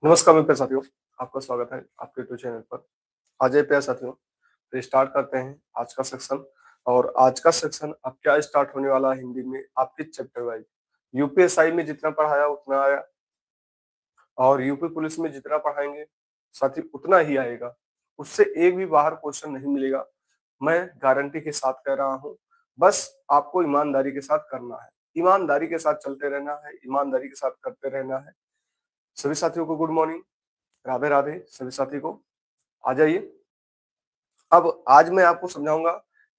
नमस्कार मेरे प्यारे साथियों, आपका स्वागत है आपके यूट्यूब चैनल पर। आज ये प्यारे साथियों, तो स्टार्ट करते हैं आज का सेक्शन। और आज का सेक्शन अब क्या स्टार्ट होने वाला है हिंदी में आपके चैप्टर वाइज। यूपीएसआई में जितना पढ़ाया उतना आया, और यूपी पुलिस में जितना पढ़ाएंगे साथी उतना ही आएगा। उससे एक भी बाहर क्वेश्चन नहीं मिलेगा, मैं गारंटी के साथ कह रहा हूँ। बस आपको ईमानदारी के साथ करना है, ईमानदारी के साथ चलते रहना है, ईमानदारी के साथ करते रहना है। सभी साथियों को गुड मॉर्निंग, राधे राधे। सभी साथी को आ जाइए। अब आज मैं आपको समझाऊंगा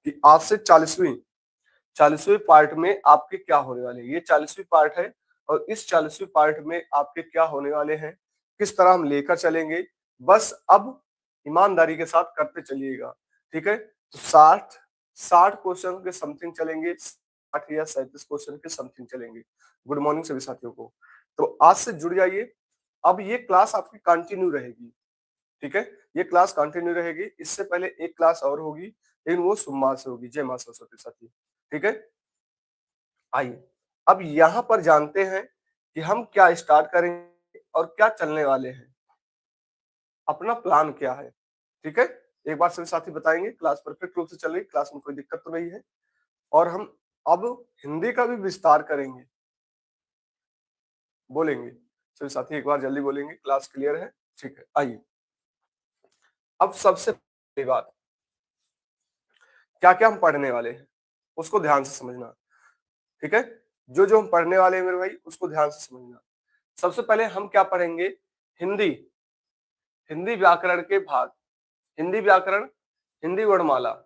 कि आज से 40वीं पार्ट में आपके क्या होने वाले हैं। ये 40वीं पार्ट है, और इस 40वीं पार्ट में आपके क्या होने वाले हैं, किस तरह हम लेकर चलेंगे। बस अब ईमानदारी के साथ करते चलिएगा, ठीक है। तो 60 क्वेश्चन के समथिंग चलेंगे, 60 या 37 क्वेश्चन के समथिंग चलेंगे। गुड मॉर्निंग सभी साथियों को। तो आज से जुड़ जाइए। अब ये क्लास आपकी कंटिन्यू रहेगी, ठीक है। ये क्लास कंटिन्यू रहेगी। इससे पहले एक क्लास और होगी, लेकिन वो सोमवार से होगी। जय मां सरस्वती साथी, ठीक है। आइए अब यहाँ पर जानते हैं कि हम क्या स्टार्ट करेंगे और क्या चलने वाले हैं, अपना प्लान क्या है, ठीक है। एक बार सभी साथी बताएंगे। क्लास परफेक्ट रूप से चल रही, क्लास में कोई दिक्कत तो नहीं है। और हम अब हिंदी का भी विस्तार करेंगे, बोलेंगे सभी साथी एक बार जल्दी बोलेंगे। क्लास क्लियर है, ठीक है। आइए अब सबसे पहली बात, क्या क्या हम पढ़ने वाले हैं उसको ध्यान से समझना, ठीक है। जो जो हम पढ़ने वाले हैं मेरे भाई, उसको ध्यान से समझना। सबसे पहले हम क्या पढ़ेंगे, हिंदी, हिंदी व्याकरण के भाग, हिंदी व्याकरण, हिंदी वर्णमाला।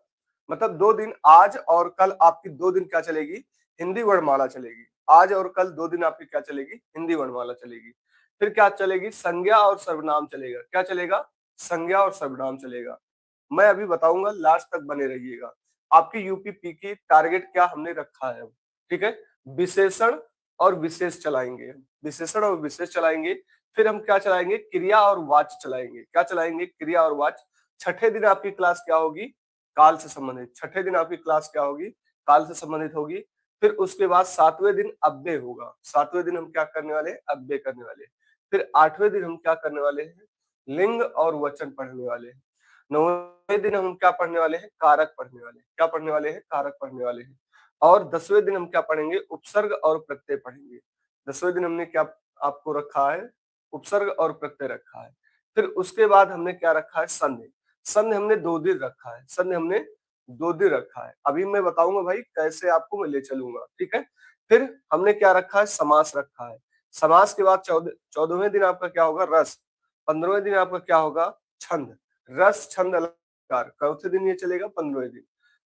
मतलब 2 दिन, आज और कल आपकी 2 दिन क्या चलेगी, हिंदी वर्णमाला चलेगी। आज और कल 2 दिन आपकी क्या चलेगी, हिंदी वर्णमाला चलेगी। फिर क्या चलेगी, संज्ञा और सर्वनाम चलेगा। क्या चलेगा, संज्ञा और सर्वनाम चलेगा। मैं अभी बताऊंगा, लास्ट तक बने रहिएगा। आपकी यूपीपी की टारगेट क्या हमने रखा है, ठीक है। विशेषण और विशेष चलाएंगे, विशेषण और विशेष चलाएंगे। फिर हम क्या चलाएंगे, क्रिया और वाच्य चलाएंगे। क्या चलाएंगे, क्रिया और वाच्य। छठे दिन आपकी क्लास क्या होगी, काल से संबंधित। छठे दिन आपकी क्लास क्या होगी, काल से संबंधित होगी। फिर उसके बाद 7वें दिन अव्यय होगा। 7वें दिन हम क्या करने वाले हैं, अव्यय करने वाले हैं। फिर 8वें दिन हम क्या करने वाले हैं, लिंग और वचन पढ़ने वाले हैं। 9वें दिन हम क्या पढ़ने वाले हैं, कारक पढ़ने वाले हैं। क्या पढ़ने वाले हैं, कारक पढ़ने वाले हैं। और 10वें दिन हम क्या पढ़ेंगे, उपसर्ग और प्रत्यय पढ़ेंगे। 10वें दिन हमने क्या आपको रखा है, उपसर्ग और प्रत्यय रखा है। फिर उसके बाद हमने क्या रखा है, संधि। संधि हमने 2 दिन रखा है, संधि हमने 2 दिन रखा है। अभी मैं बताऊंगा भाई कैसे आपको मैं ले चलूंगा, ठीक है। फिर हमने क्या रखा है, समास रखा है। समास के बाद 14वें दिन आपका क्या होगा, रस। 15वें दिन आपका क्या होगा, छंद। रस छंद अलंकार। चौथे दिन ये चलेगा, 15वें दिन।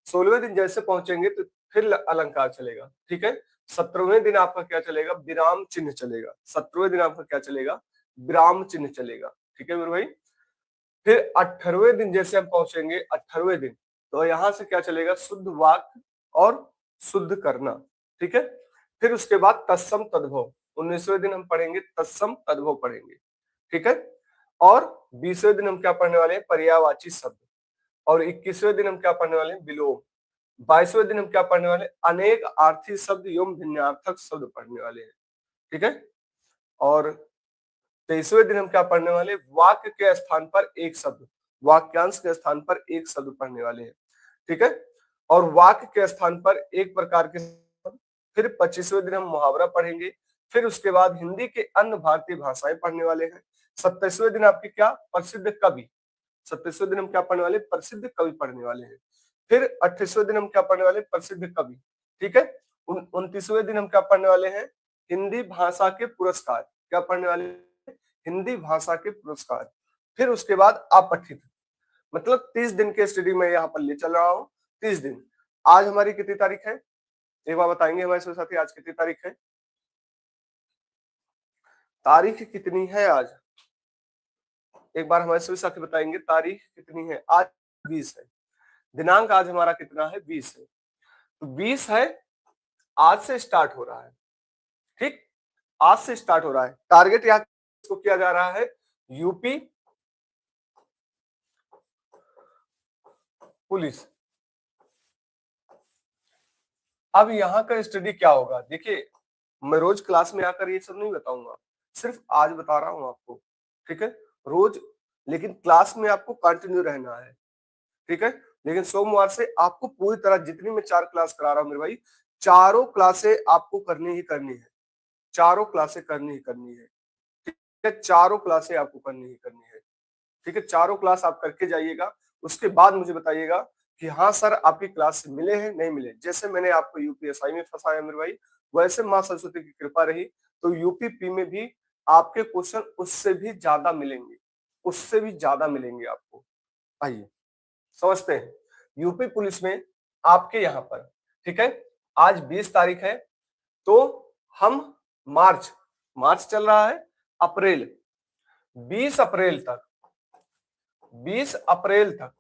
16वें दिन जैसे पहुंचेंगे तो फिर अलंकार चलेगा, ठीक है। 17वें दिन आपका क्या चलेगा, विराम चिन्ह चलेगा। 17वें दिन आपका क्या चलेगा, विराम चिन्ह चलेगा, ठीक है मेरे भाई। फिर 18वें दिन जैसे हम पहुंचेंगे, 18वें दिन, तो यहां से क्या चलेगा, शुद्ध वाक्य और शुद्ध करना, ठीक है। फिर उसके बाद तत्सम तद्भव। 19वें दिन हम पढ़ेंगे तत्सम तद्भव पढ़ेंगे, ठीक है। और 20वें दिन हम क्या पढ़ने वाले हैं, पर्यायवाची शब्द। और 21वें दिन हम क्या पढ़ने वाले हैं, विलोम। 22वें दिन हम क्या पढ़ने वाले हैं, अनेक आर्थी शब्द एवं भिन्नार्थक शब्द पढ़ने वाले हैं, ठीक है। और 23वें दिन हम क्या पढ़ने वाले, वाक्य के स्थान पर एक शब्द, वाक्यांश के स्थान पर एक शब्द पढ़ने वाले हैं, ठीक है। और वाक्य के स्थान पर एक प्रकार के शब्द। फिर 25वें दिन हम मुहावरा पढ़ेंगे। फिर उसके बाद हिंदी के अन्य भारतीय भाषाएं पढ़ने वाले हैं। 27वें दिन आपके क्या, प्रसिद्ध कवि। 27वें दिन हम क्या पढ़ने वाले, प्रसिद्ध कवि पढ़ने वाले हैं। फिर 28वें दिन हम क्या पढ़ने वाले, प्रसिद्ध कवि, ठीक है। 29वें दिन हम क्या पढ़ने वाले हैं, हिंदी भाषा के पुरस्कार। क्या पढ़ने वाले, हिंदी भाषा के पुरस्कार। फिर उसके बाद अपठित। मतलब 30 दिन के स्टडी में यहाँ पर ले चल रहा हूँ, 30 दिन। आज हमारी कितनी तारीख है, एक बार बताएंगे हमारे साथी, आज कितनी तारीख है, तारीख कितनी है आज, एक बार हमारे सभी साथी बताएंगे तारीख कितनी है आज। 20 है। दिनांक आज हमारा कितना है, 20 है। तो 20 है, आज से स्टार्ट हो रहा है, ठीक। आज से स्टार्ट हो रहा है। टारगेट यहाँ किया जा रहा है, यूपी पुलिस। अब यहाँ का स्टडी क्या होगा, देखिए मैं रोज क्लास में आकर ये सब नहीं बताऊंगा, सिर्फ आज बता रहा हूँ आपको, ठीक है, रोज, लेकिन क्लास में आपको कंटिन्यू रहना है, ठीक है। लेकिन सोमवार से आपको पूरी तरह, जितनी मैं 4 क्लास करा रहा हूँ मेरे भाई, चारों क्लासें आपको करनी ही करनी है, चारों क्लासें करनी ही करनी है, ठीक है, चारों क्लासें आपको करनी ही करनी है, ठीक है। चारों क्लास आप करके जाइएगा, उसके बाद मुझे बताइएगा कि हाँ सर आपकी क्लास से मिले हैं नहीं मिले। जैसे मैंने आपको यूपीएसआई में फंसाया मेरे भाई, वैसे माँ सरस्वती की कृपा रही तो यूपीपी में भी आपके क्वेश्चन उससे भी ज्यादा मिलेंगे, उससे भी ज्यादा मिलेंगे आपको। आइए समझते हैं। यूपी पुलिस में आपके यहाँ पर, ठीक है, आज 20 तारीख है, तो हम मार्च, मार्च चल रहा है, अप्रैल, 20 अप्रैल तक, 20 अप्रैल तक,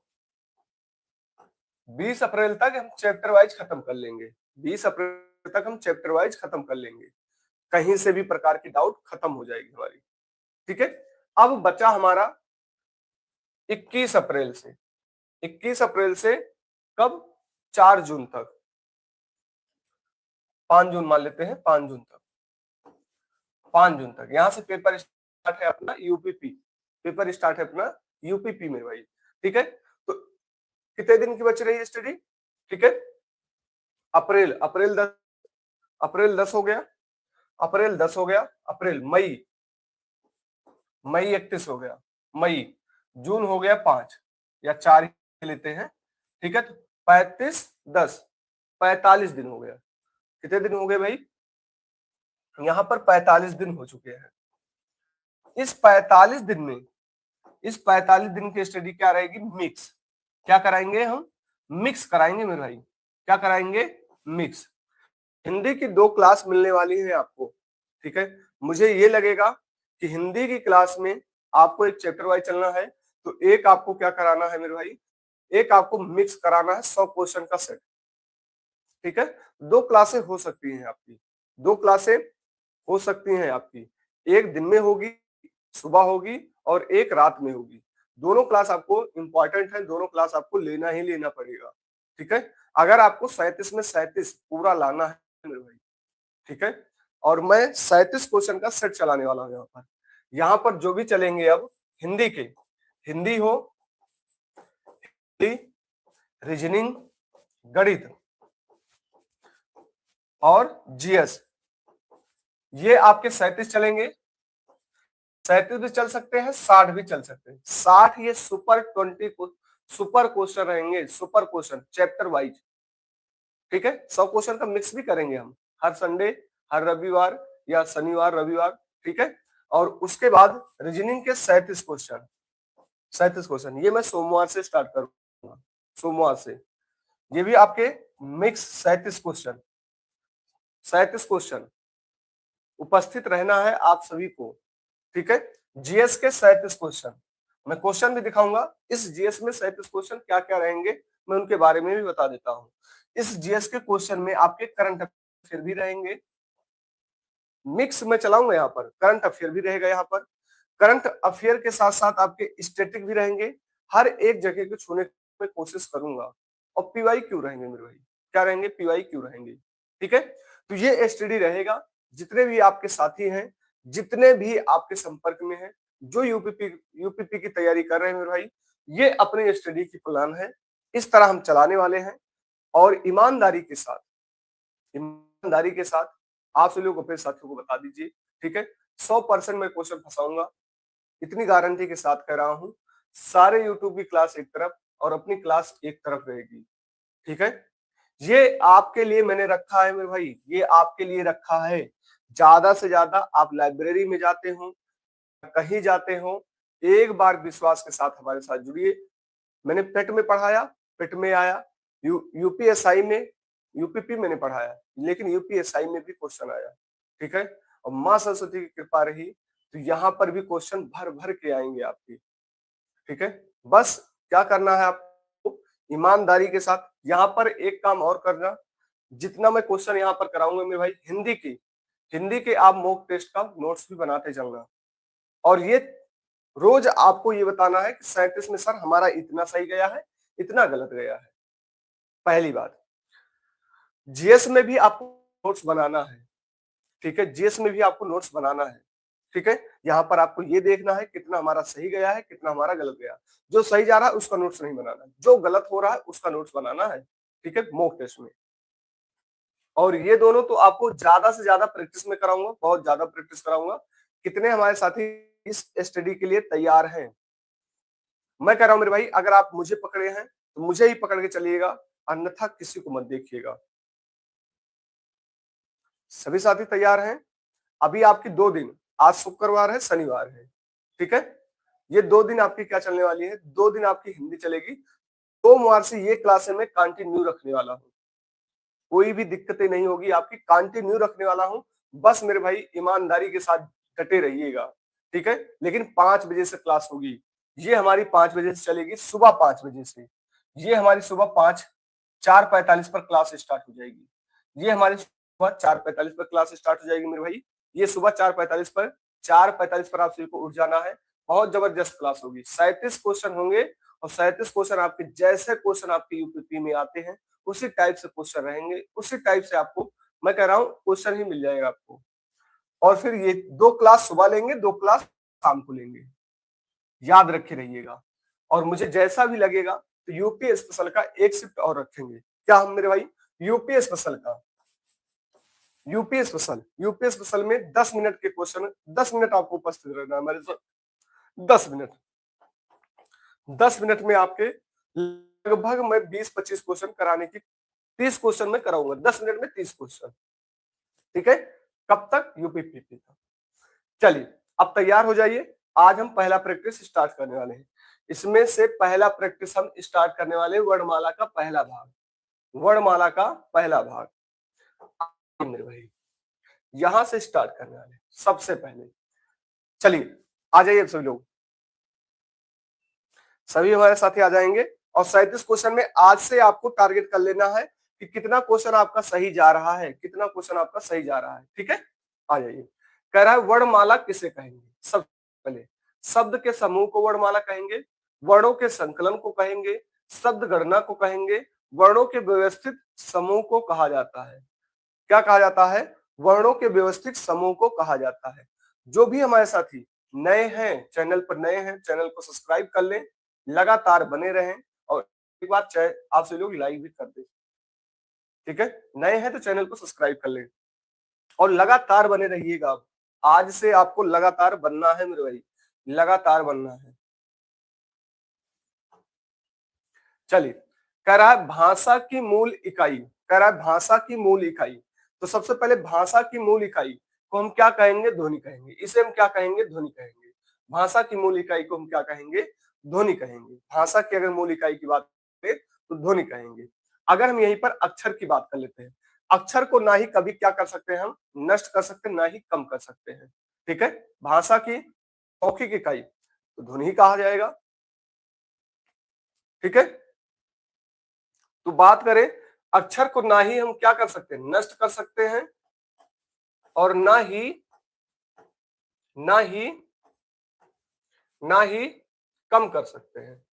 20 अप्रैल तक हम चैप्टर वाइज खत्म कर लेंगे, 20 अप्रैल तक हम चैप्टर वाइज खत्म कर लेंगे, कहीं से भी प्रकार की डाउट खत्म हो जाएगी हमारी, ठीक है। अब बचा हमारा 21 अप्रैल से, 21 अप्रैल से कब, 4 जून तक, 5 जून मान लेते हैं, 5 जून तक, 5 जून तक यहां से पेपर स्टार्ट है अपना यूपीपी, पेपर स्टार्ट है अपना यूपीपी में भाई, ठीक है। तो कितने दिन की बच रही है स्टडी, ठीक है, अप्रैल, अप्रैल 10, अप्रैल 10 हो गया, अप्रैल 10 हो गया, अप्रैल, मई, मई 31 हो गया, मई, जून हो गया 5 या 4 ही लेते हैं, ठीक है। तो 35 10 45 दिन हो गया, कितने दिन हो गए भाई, यहाँ पर 45 दिन हो चुके हैं। इस 45 दिन में, इस 45 दिन की स्टडी क्या रहेगी, मिक्स, क्या कराएंगे हम, मिक्स कराएंगे मेरे भाई, क्या कराएंगे, मिक्स। हिंदी की 2 क्लास मिलने वाली है आपको, ठीक है। मुझे ये लगेगा कि हिंदी की क्लास में आपको एक चैप्टर वाइज चलना है, तो एक आपको क्या कराना है मेरे भाई, एक आपको मिक्स कराना है 100 क्वेश्चन का सेट, ठीक है। 2 क्लासें हो सकती हैं आपकी, 2 क्लासें हो सकती हैं आपकी, एक दिन में होगी, सुबह होगी, और एक रात में होगी। दोनों क्लास आपको इंपॉर्टेंट है, दोनों क्लास आपको लेना ही लेना पड़ेगा, ठीक है। अगर आपको 37 में 37 पूरा लाना है मेरे भाई, ठीक है, और मैं 37 क्वेश्चन का सेट चलाने वाला हूँ यहाँ पर। यहाँ पर जो भी चलेंगे अब हिंदी के, हिंदी हो, रीजनिंग, गणित और जीएस, ये आपके 37 चलेंगे, 37 भी चल सकते हैं, 60 भी चल सकते हैं, 60 ये सुपर 20 को सुपर क्वेश्चन रहेंगे, सुपर क्वेश्चन चैप्टर वाइज, ठीक है। 100 क्वेश्चन का मिक्स भी करेंगे हम हर संडे, हर रविवार या शनिवार रविवार, ठीक है। और उसके बाद रीजनिंग के 37 क्वेश्चन, 37 क्वेश्चन ये मैं सोमवार से स्टार्ट करूंगा, सोमवार से, ये भी आपके मिक्स 37 क्वेश्चन, 37 क्वेश्चन उपस्थित रहना है आप सभी को, ठीक है। जीएस के 37 क्वेश्चन, मैं क्वेश्चन भी दिखाऊंगा, इस जीएस में 37 क्वेश्चन क्या क्या रहेंगे मैं उनके बारे में भी बता देता हूँ। इस जीएस के क्वेश्चन में आपके करंट अफेयर भी रहेंगे, मिक्स में चलाऊंगा, यहाँ पर करंट अफेयर भी रहेगा, यहाँ पर करंट अफेयर के साथ साथ आपके स्टैटिक भी रहेंगे, हर एक जगह को छूने की कोशिश करूंगा। और पीवाई क्यों रहेंगे मेरे भाई, क्या रहेंगे, पीवाई क्यों रहेंगे, ठीक है। तो ये एसटीडी रहेगा, जितने भी आपके साथी हैं, जितने भी आपके संपर्क में हैं, जो यूपीपी की तैयारी कर रहे हैं मेरे भाई, ये अपनी स्टडी की प्लान है, इस तरह हम चलाने वाले हैं। और ईमानदारी के साथ, ईमानदारी के साथ आप सभी लोग अपने साथियों को बता दीजिए, ठीक है। 100% मैं क्वेश्चन फंसाऊंगा, इतनी गारंटी के साथ कह रहा हूं। सारे यूट्यूब की क्लास एक तरफ और अपनी क्लास एक तरफ रहेगी, ठीक है। ये आपके लिए मैंने रखा है मेरे भाई, ये आपके लिए रखा है। ज्यादा से ज्यादा आप लाइब्रेरी में जाते हो, कहीं जाते हो, एक बार विश्वास के साथ हमारे साथ जुड़िए। मैंने पेट में पढ़ाया, पेट में आया, यूपीएसआई में, यूपीपी मैंने पढ़ाया, लेकिन यूपीएसआई में भी क्वेश्चन आया, ठीक है। और माँ सरस्वती की कृपा रही तो यहाँ पर भी क्वेश्चन भर भर के आएंगे आपकी, ठीक है। बस क्या करना है आपको, ईमानदारी के साथ यहाँ पर एक काम और करना, जितना मैं क्वेश्चन यहाँ पर कराऊंगा मेरे भाई हिंदी के आप मॉक टेस्ट का नोट्स भी बनाते चलना। और ये रोज आपको ये बताना है कि 37 में सर हमारा इतना सही गया है, इतना गलत गया है। पहली बात, जीएस में भी आपको नोट्स बनाना है, ठीक है, जीएस में भी आपको नोट्स बनाना है, ठीक है। यहाँ पर आपको ये देखना है कितना हमारा सही गया है, कितना हमारा गलत गया। जो सही जा रहा है उसका नोट्स नहीं बनाना, जो गलत हो रहा है उसका नोट्स बनाना है, ठीक है, मॉक टेस्ट में। और ये दोनों तो आपको ज्यादा से ज्यादा प्रैक्टिस में कराऊंगा, बहुत ज्यादा प्रैक्टिस कराऊंगा। कितने हमारे साथी इस स्टडी के लिए तैयार हैं? मैं कह रहा हूं मेरे भाई, अगर आप मुझे पकड़े हैं तो मुझे ही पकड़ के चलिएगा, अन्यथा किसी को मत देखिएगा। सभी साथी तैयार हैं? अभी आपकी 2 दिन, आज शुक्रवार है, शनिवार है, ठीक है, ये 2 दिन आपकी क्या चलने वाली है, 2 दिन आपकी हिंदी चलेगी। सोमवार से ये क्लासें मैं कंटिन्यू रखने वाला हूँ, कोई भी दिक्कतें नहीं होगी आपकी, कंटिन्यू रखने वाला हूँ। बस मेरे भाई ईमानदारी के साथ डटे रहिएगा, ठीक है। लेकिन 5 बजे से क्लास होगी, ये हमारी 5 बजे से चलेगी, सुबह 5 बजे से। ये हमारी सुबह 4:45 पर क्लास स्टार्ट हो जाएगी। ये हमारी सुबह 4:45 पर क्लास स्टार्ट हो जाएगी मेरे भाई। ये सुबह 4:45 पर आप सभी को उठ जाना है। बहुत जबरदस्त क्लास होगी, 37 क्वेश्चन होंगे, और 37 क्वेश्चन आपके जैसे क्वेश्चन आपके यूपीपी में आते हैं उसी टाइप से क्वेश्चन रहेंगे, उसी टाइप से आपको, मैं कह रहा हूँ, क्वेश्चन ही मिल जाएगा आपको। और फिर ये 2 क्लास सुबह लेंगे, 2 क्लास शाम को लेंगे, याद रखे रहिएगा। और मुझे जैसा भी लगेगा तो यूपी स्पेशल का एक शिफ्ट और रखेंगे। क्या हम मेरे भाई? यूपी स्पेशल का, यूपी स्पेशल में 10 मिनट के क्वेश्चन, 10 मिनट आपको उपस्थित रहना है हमारे साथ। 10 मिनट, 10 मिनट में आपके लगभग मैं 20-25 क्वेश्चन कराने की, 30 क्वेश्चन में कराऊंगा, 10 मिनट में 30 क्वेश्चन, ठीक है। कब तक? यूपीपीपी तक। चलिए अब तैयार हो जाइए, आज हम पहला प्रैक्टिस स्टार्ट करने वाले हैं। इसमें से पहला प्रैक्टिस हम स्टार्ट करने वाले हैं वर्णमाला का पहला भाग, वर्णमाला का पहला भाग। मेरे भाई यहां से स्टार्ट करने वाले सबसे पहले, चलिए आ जाइए सभी लोग, सभी हमारे साथी आ जाएंगे। और 37 क्वेश्चन में आज से आपको टारगेट कर लेना है कि कितना क्वेश्चन आपका सही जा रहा है, कितना क्वेश्चन आपका सही जा रहा है, ठीक है। आ जाइए। कह रहा है वर्णमाला किसे कहेंगे? सबसे पहले शब्द के समूह को वर्णमाला कहेंगे, वर्णों के संकलन को कहेंगे, शब्द गणना को कहेंगे, वर्णों के व्यवस्थित समूह को कहा जाता है। क्या कहा जाता है? वर्णों के व्यवस्थित समूह को कहा जाता है। जो भी हमारे साथी नए हैं, चैनल पर नए हैं, चैनल को सब्सक्राइब कर लें, लगातार बने रहें, और एक बात चाहे आप सभी लोग लाइक भी कर दें, ठीक है। नए हैं तो चैनल को सब्सक्राइब कर लें और लगातार बने रहिएगा। आज से आपको लगातार बनना है मेरे भाई, लगातार बनना है। चलिए, कह रहा है भाषा की मूल इकाई, कह रहा है भाषा की मूल इकाई। तो सबसे पहले भाषा की मूल इकाई को हम क्या कहेंगे? ध्वनि कहेंगे। इसे हम क्या कहेंगे? ध्वनि कहेंगे। भाषा की मूल इकाई को हम क्या कहेंगे? ध्वनि कहेंगे। भाषा की अगर मूल इकाई की बात करें तो ध्वनि कहेंगे। अगर हम यहीं पर अक्षर की बात कर लेते हैं, अक्षर को ना ही कभी क्या कर सकते हैं हम? नष्ट कर सकते हैं, ना ही कम कर सकते हैं, ठीक है। भाषा की मौखिक इकाई तो ध्वनि ही कहा जाएगा, ठीक है। तो बात करें, अक्षर को ना ही हम क्या कर सकते हैं? नष्ट कर सकते हैं, और ना ही ना ही ना ही कम कर सकते हैं,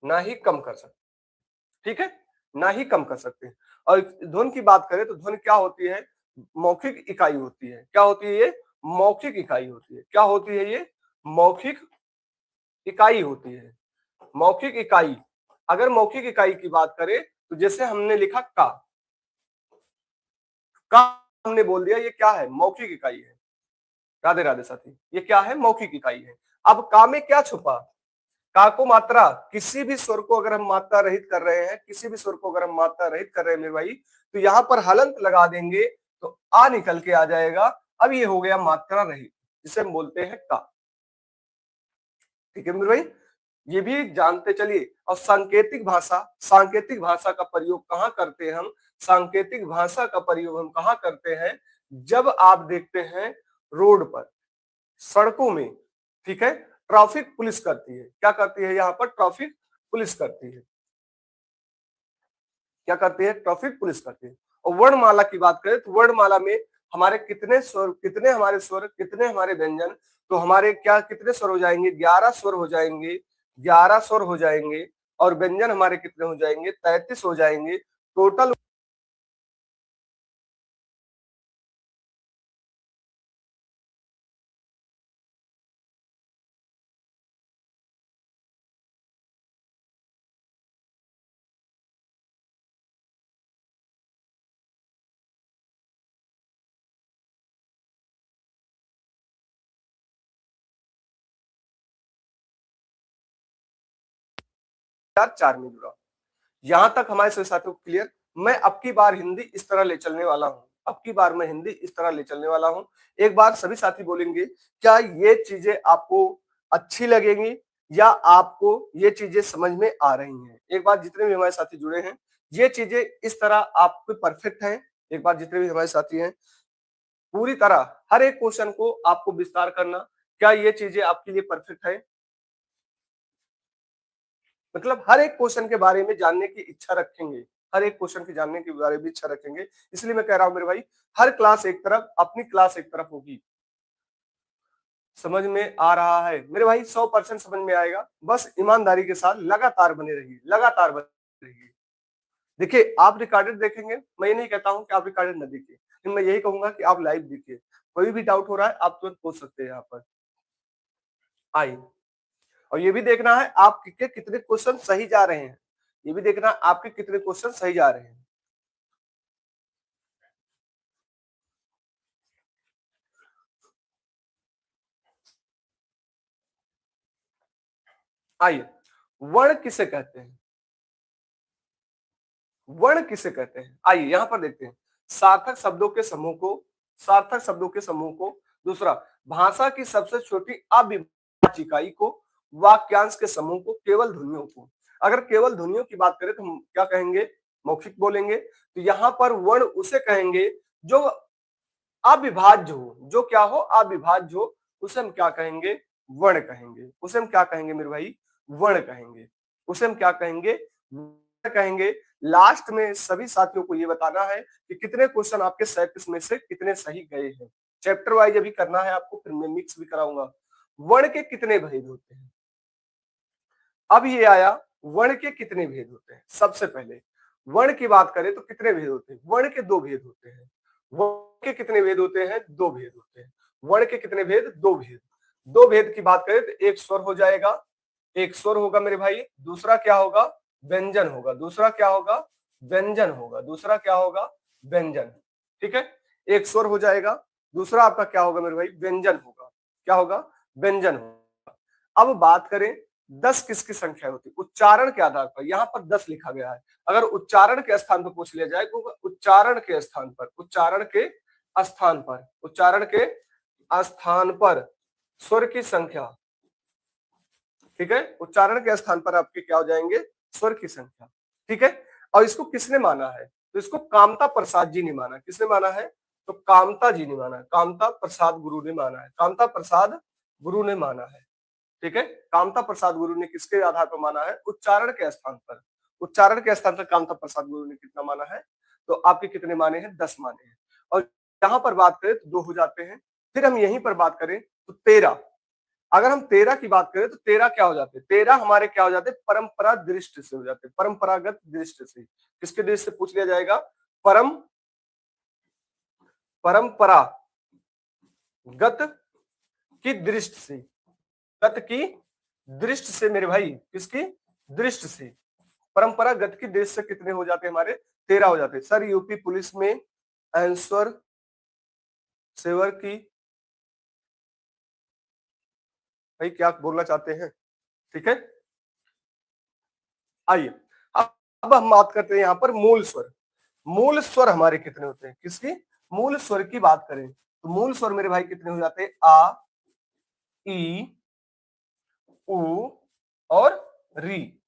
ना ही कम कर सकते, ठीक है, ना ही कम कर सकते हैं। और ध्वनि की बात करें तो ध्वनि क्या होती है? मौखिक इकाई होती है। क्या होती है ये? मौखिक इकाई होती है। क्या होती है ये? मौखिक इकाई होती है। मौखिक इकाई, अगर मौखिक इकाई की बात करें तो जैसे हमने लिखा का हमने बोल दिया, ये क्या है? मौखिक इकाई है। राधे राधे साथी, ये क्या है? मौखिक इकाई है। अब का में क्या छुपा? का को मात्रा, किसी भी स्वर को अगर हम मात्रा रहित कर रहे हैं, किसी भी स्वर को अगर हम मात्रा रहित कर रहे हैं मेरे भाई, तो यहाँ पर हलंत लगा देंगे तो आ निकल के आ जाएगा। अब ये हो गया मात्रा रहित, जिसे हम बोलते हैं का, ठीक है मेरे भाई, ये भी जानते चलिए। और सांकेतिक भाषा, सांकेतिक भाषा का प्रयोग कहाँ करते हैं हम? सांकेतिक भाषा का प्रयोग हम कहाँ करते हैं? जब आप देखते हैं रोड पर, सड़कों में, ठीक है, ट्रैफिक पुलिस करती है। क्या करती है? यहाँ पर ट्रैफिक पुलिस करती है। क्या करती है? ट्रैफिक पुलिस करती है। और वर्णमाला की बात करें तो वर्णमाला में हमारे कितने स्वर, कितने हमारे स्वर, कितने हमारे व्यंजन, तो हमारे क्या कितने स्वर हो जाएंगे? 11 स्वर हो जाएंगे, 11 स्वर हो जाएंगे। और व्यंजन हमारे कितने हो जाएंगे? 33 हो जाएंगे टोटल। 4 में जुड़ा। यहां तक हमारे सभी साथियों को क्लियर। मैं अब की बार हिंदी इस तरह ले चलने वाला हूं, अब की बार मैं हिंदी इस तरह ले चलने वाला हूं। एक बार सभी साथी बोलेंगे, क्या ये चीजें आपको अच्छी लगेंगी या आपको ये चीजें समझ में आ रही हैं? एक बार जितने भी हमारे साथी जुड़े हैं, ये चीजें इस तरह आपको परफेक्ट हैं? एक बार जितने भी हमारे साथी हैं, पूरी तरह हर एक क्वेश्चन को आपको विस्तार करना, क्या ये चीजें आपके लिए परफेक्ट है? मतलब हर एक क्वेश्चन के बारे में जानने की इच्छा रखेंगे, हर एक क्वेश्चन के जानने के बारे में इच्छा रखेंगे। इसलिए मैं कह रहा हूं मेरे भाई, हर क्लास एक तरफ, अपनी क्लास एक तरफ होगी। समझ में आ रहा है मेरे भाई? 100% समझ में आएगा। बस ईमानदारी के साथ लगातार बने रहिए, लगातार बने रहिए। देखिए, आप रिकॉर्डेड देखेंगे, मैं ये नहीं कहता हूं कि आप रिकॉर्डेड न देखिए, लेकिन मैं यही कहूंगा कि आप लाइव देखिए। कोई भी डाउट हो रहा है आप तुरंत पूछ सकते हैं यहाँ पर। आइए, और ये भी देखना है आपके कितने क्वेश्चन सही जा रहे हैं, ये भी देखना आपके कितने क्वेश्चन सही जा रहे हैं। आइए, वर्ण किसे कहते हैं? वर्ण किसे कहते हैं? आइए यहां पर देखते हैं। सार्थक शब्दों के समूह को, सार्थक शब्दों के समूह को। दूसरा, भाषा की सबसे छोटी अविभाज्य इकाई को। वाक्यांश के समूह को, केवल ध्वनियों को। अगर केवल ध्वनियों की बात करें तो हम क्या कहेंगे? मौखिक बोलेंगे। तो यहां पर वर्ण उसे कहेंगे जो अविभाज्य हो, जो क्या हो? अविभाज्य हो, उसे हम क्या कहेंगे? वर्ण कहेंगे। उसे हम क्या कहेंगे मेरे भाई? वर्ण कहेंगे। उसे हम क्या कहेंगे? वर्ण कहेंगे। लास्ट में सभी साथियों को ये बताना है कि कितने क्वेश्चन आपके 37 में से कितने सही गए हैं। चैप्टर वाइज अभी करना है आपको, फिर मैं मिक्स भी कराऊंगा। वर्ण के कितने भेद होते हैं? अब ये आया, वर्ण के कितने भेद होते हैं? सबसे पहले वर्ण की बात करें तो कितने भेद होते हैं? वर्ण के दो भेद होते हैं। वर्ण के कितने भेद होते हैं? दो भेद होते हैं। वर्ण के कितने भेद? दो भेद। दो भेद की बात करें तो एक स्वर हो जाएगा, एक स्वर होगा मेरे भाई। दूसरा क्या होगा? व्यंजन होगा। दूसरा क्या होगा? व्यंजन होगा। दूसरा क्या होगा? व्यंजन। ठीक है, एक स्वर हो जाएगा, दूसरा आपका क्या होगा मेरे भाई? व्यंजन होगा। क्या होगा? व्यंजन होगा। अब बात करें 10 किसकी संख्या होती है? उच्चारण के आधार पर यहाँ पर 10 लिखा गया है। अगर उच्चारण के स्थान पर पूछ लिया जाए तो उच्चारण के स्थान पर, उच्चारण के स्थान पर, उच्चारण के स्थान पर स्वर की संख्या। ठीक है, उच्चारण के स्थान पर आपके क्या हो जाएंगे? स्वर की संख्या। ठीक है, और इसको किसने माना है? तो इसको कामता प्रसाद जी ने माना। किसने माना है? तो कामता जी ने माना, कामता प्रसाद गुरु ने माना है। कामता प्रसाद गुरु ने माना है। ठीक है, कामता प्रसाद गुरु ने किसके आधार पर माना है? उच्चारण के स्थान पर। उच्चारण के स्थान पर कामता प्रसाद गुरु ने कितना माना है? तो आपके कितने माने हैं? 10 माने हैं। और यहां पर बात करें तो 2 हो जाते हैं। फिर हम यहीं पर बात करें तो 13। अगर हम 13 की बात करें तो 13 क्या हो जाते हैं? 13 हमारे क्या हो जाते हैं? परंपरा दृष्टि से हो जाते हैं, परंपरागत दृष्टि से। किसके दृष्टि से पूछ लिया जाएगा? परंपरागत की दृष्टि से। गत की दृष्टि से मेरे भाई, किसकी दृष्टि से? परंपरागत की दृष्टि से कितने हो जाते हैं हमारे? 13 हो जाते हैं। सर यूपी पुलिस में आंसर सेवर की, भाई क्या बोलना चाहते हैं? ठीक है, आइए अब हम बात करते हैं यहाँ पर मूल स्वर। मूल स्वर हमारे कितने होते हैं? किसकी? मूल स्वर की बात करें तो मूल स्वर मेरे भाई कितने हो जाते हैं? आ, ई, उ और री।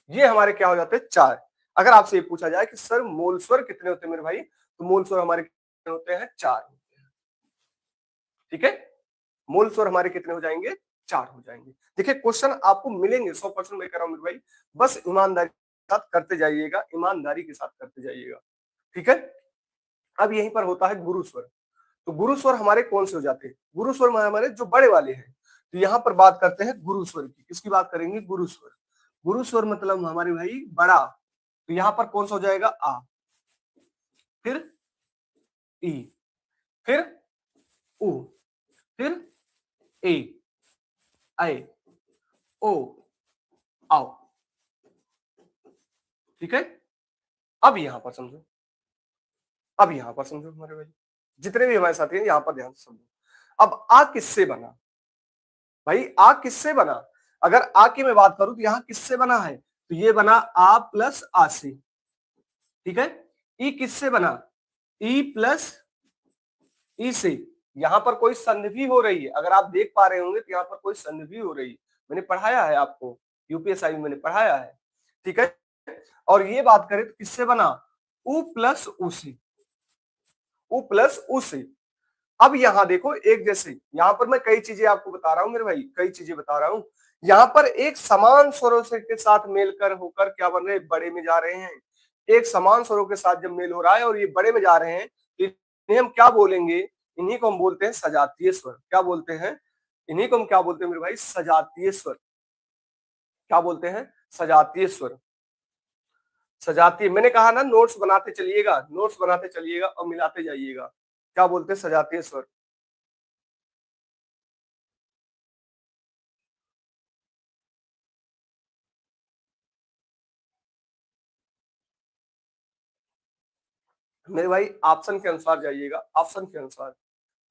ये हमारे क्या हो जाते हैं? 4। अगर आपसे ये पूछा जाए कि सर मूल स्वर कितने होते हैं मेरे भाई, तो मूल स्वर हमारे कितने होते हैं? 4। ठीक है, मूल स्वर हमारे कितने हो जाएंगे? 4 हो जाएंगे। देखिए, क्वेश्चन आपको मिलेंगे 100%, मैं कह रहा हूं मेरे भाई, बस ईमानदारी के साथ करते जाइएगा, ईमानदारी के साथ करते जाइएगा। ठीक है, अब यहीं पर होता है गुरु स्वर। तो गुरु स्वर हमारे कौन से हो जाते हैं? गुरु स्वर हमारे जो बड़े वाले हैं। तो यहाँ पर बात करते हैं गुरु स्वर की। किसकी बात करेंगे? गुरु स्वर। गुरु स्वर मतलब हमारे भाई बड़ा। तो यहाँ पर कौन सा हो जाएगा? आ, फिर ई, फिर उ, फिर ए, ऐ, ओ, आओ। ठीक है, अब यहां पर समझो, अब यहां पर समझो हमारे भाई, जितने भी हमारे साथी हैं यहां पर ध्यान से समझो। अब आ किससे बना? भाई आ किससे बना? अगर आ की मैं बात करूं तो यहां किससे बना है, तो ये बना आ प्लस आ से, ठीक है। ई किससे बना, ई प्लस ई से। यहां पर कोई संधि हो रही है, अगर आप देख पा रहे होंगे तो यहाँ पर कोई संधि हो रही है, मैंने पढ़ाया है आपको, यूपीएसआई में मैंने पढ़ाया है, ठीक है। और ये बात करें तो किससे बना, उ प्लस उ से, उ प्लस उ से। अब यहां देखो एक जैसे, यहां पर मैं कई चीजें आपको बता रहा हूं मेरे भाई, कई चीजें बता रहा हूं। यहां पर एक समान स्वरों से के साथ मेल कर होकर क्या बन रहे, बड़े में जा रहे हैं। एक समान स्वरों के साथ जब मेल हो रहा है और ये बड़े में जा रहे हैं, तो इन्हें हम क्या बोलेंगे, इन्हीं को हम बोलते हैं सजातीय स्वर। क्या बोलते हैं, इन्हीं को हम क्या बोलते हैं मेरे भाई, सजातीय स्वर। क्या बोलते हैं, सजातीय स्वर। सजातीय, मैंने कहा ना नोट्स बनाते चलिएगा, नोट्स बनाते चलिएगा और मिलाते जाइएगा। क्या बोलते हैं, सजातीय स्वर। मेरे भाई ऑप्शन के अनुसार जाइएगा, ऑप्शन के अनुसार,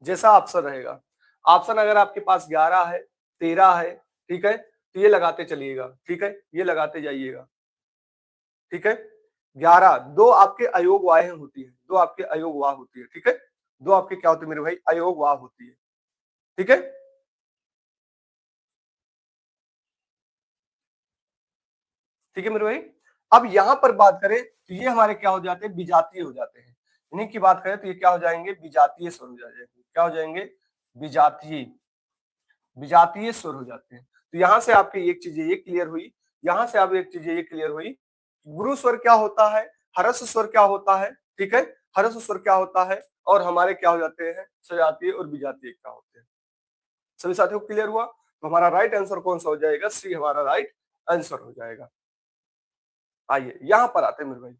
जैसा ऑप्शन रहेगा। ऑप्शन अगर आपके पास 11 है, 13 है, ठीक है, तो ये लगाते चलिएगा, ठीक है, ये लगाते जाइएगा, ठीक है। 11, दो आपके अयोग वाह होती है, दो आपके अयोग वाह होती है, ठीक है। दो आपके क्या होती है मेरे भाई, अयोग वाह होती है, ठीक है, ठीक है मेरे भाई। अब यहां पर बात करें तो ये हमारे क्या हो जाते हैं, विजातीय हो जाते हैं। इन्हीं की बात करें तो ये क्या हो जाएंगे, विजातीय स्वर हो जाएंगे। क्या हो जाएंगे, विजातीय, विजातीय स्वर हो जाते हैं। तो यहां से आपकी एक चीज ये क्लियर हुई, यहां से आप एक चीज ये क्लियर हुई, गुरु स्वर क्या होता है, हरस स्वर क्या होता है, ठीक है, हरस स्वर क्या होता है, और हमारे क्या हो जाते हैं, सजातीय और विजातीय क्या होते हैं। सभी साथियों को क्लियर हुआ, तो हमारा राइट आंसर कौन सा हो जाएगा, सी हमारा राइट आंसर हो जाएगा। आइए यहां पर आते हैं मेरे भाई।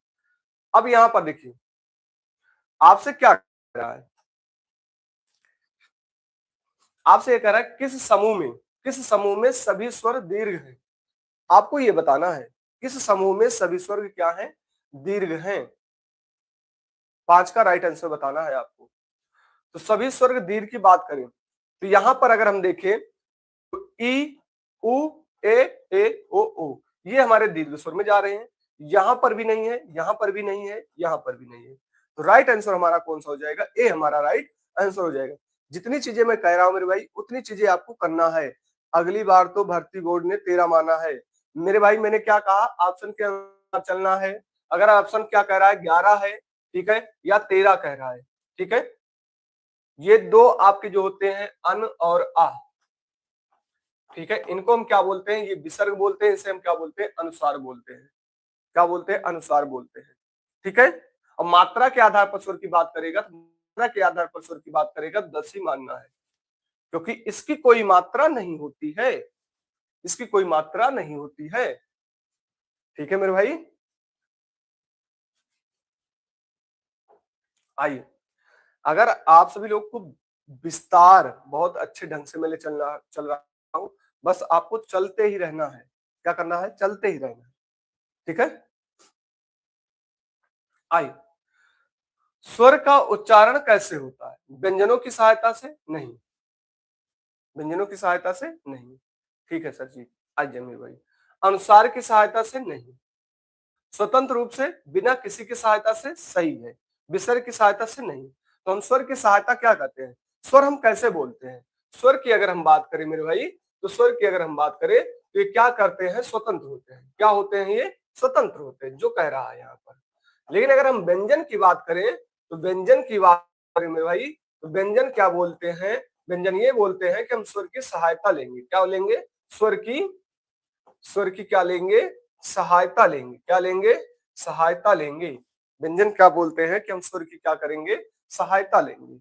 अब यहां पर देखिए आपसे क्या कह रहा है, आपसे ये कह रहा है किस समूह में, किस समूह में सभी स्वर दीर्घ हैं। आपको ये बताना है किस समूह में सभी स्वर क्या हैं, दीर्घ हैं। 5 का राइट आंसर बताना है आपको। तो सभी स्वर दीर्घ की बात करें तो यहां पर अगर हम देखें तो ई, उ, ए ओ ओ, ये हमारे दीर्घ स्वर में जा रहे हैं। यहां पर भी नहीं है, यहां पर भी नहीं है, यहां पर भी नहीं है। तो राइट आंसर हमारा कौन सा हो जाएगा, ए हमारा राइट आंसर हो जाएगा। जितनी चीजें मैं कह रहा हूं मेरे भाई उतनी चीजें आपको करना है। अगली बार तो भर्ती बोर्ड ने 13 माना है मेरे भाई। मैंने क्या कहा, ऑप्शन के अनुसार चलना है। अगर ऑप्शन क्या कह रहा है, 11 है, ठीक है, या 13 कह रहा है, ठीक है, ये दो आपके जो होते हैं अन और आ, ठीक है, इनको हम क्या बोलते हैं, ये विसर्ग बोलते हैं, इसे हम क्या बोलते हैं, अनुस्वार बोलते हैं। क्या बोलते हैं, अनुस्वार बोलते हैं, ठीक है। और मात्रा के आधार पर स्वर की बात करेगा तो मात्रा के आधार पर स्वर की बात करेगा 10 ही मानना है, क्योंकि इसकी कोई मात्रा नहीं होती है, इसकी कोई मात्रा नहीं होती है, ठीक है मेरे भाई। आइए, अगर आप सभी लोग को विस्तार बहुत अच्छे ढंग से मैं चल रहा हूं, बस आपको चलते ही रहना है। क्या करना है, चलते ही रहना है, ठीक है। आइए, स्वर का उच्चारण कैसे होता है, व्यंजनों की सहायता से नहीं, व्यंजनों की सहायता से नहीं, ठीक है सर जी। आज जमीर भाई, अनुसार की सहायता से नहीं, स्वतंत्र रूप से बिना किसी की सहायता से, सही है, विसर्ग की सहायता से नहीं। तो हम स्वर की सहायता क्या कहते हैं, स्वर हम कैसे बोलते हैं, स्वर की अगर हम बात करें मेरे भाई, तो स्वर की अगर हम बात करें तो ये क्या करते हैं, स्वतंत्र होते हैं। क्या होते हैं, ये स्वतंत्र होते हैं, जो कह रहा है यहाँ पर। लेकिन अगर हम व्यंजन की बात करें तो व्यंजन की बात करें मेरे भाई, तो व्यंजन क्या बोलते हैं, व्यंजन ये बोलते हैं कि हम स्वर की सहायता लेंगे। क्या लेंगे, स्वर की, स्वर की क्या लेंगे, सहायता लेंगे। क्या लेंगे, सहायता लेंगे। व्यंजन क्या बोलते हैं कि हम स्वर की क्या करेंगे, सहायता लेंगे।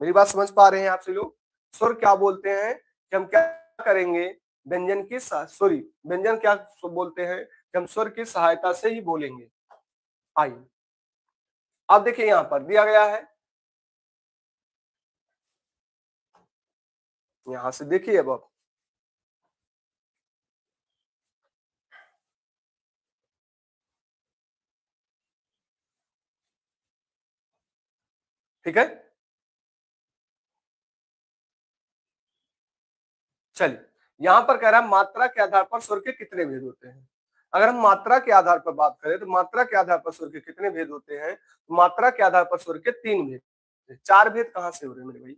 मेरी बात समझ पा रहे हैं आपसे लोग, स्वर क्या बोलते हैं कि हम क्या करेंगे, व्यंजन की सॉरी, व्यंजन क्या बोलते हैं कि हम स्वर की सहायता से ही बोलेंगे। आइए, अब देखिए यहां पर दिया गया है, यहां से देखिए अब आप, ठीक है। चलिए, यहाँ पर कह रहा है मात्रा के आधार पर स्वर के कितने भेद होते हैं। अगर हम मात्रा के आधार पर बात करें तो मात्रा के आधार पर स्वर के कितने भेद होते हैं, तो मात्रा के आधार पर स्वर के 3 भेद, 4 भेद कहाँ से हो रहे हैं मेरे भाई,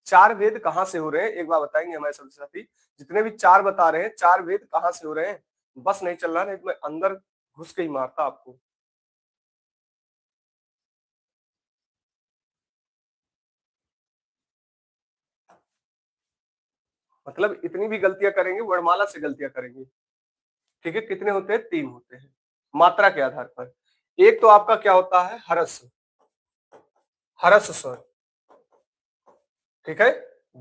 4 भेद कहाँ से हो रहे हैं, एक बार बताएंगे हमारे सभी साथी। जितने भी 4 बता रहे हैं, 4 भेद कहाँ से हो रहे हैं, बस नहीं चल रहा, नहीं तो मैं अंदर घुस के ही मारता आपको। मतलब इतनी भी गलतियां करेंगे, वर्णमाला से गलतियां करेंगे। ठीक है, कितने होते हैं, 3 होते हैं मात्रा के आधार पर। एक तो आपका क्या होता है, हरस, हरस स्वर। ठीक है,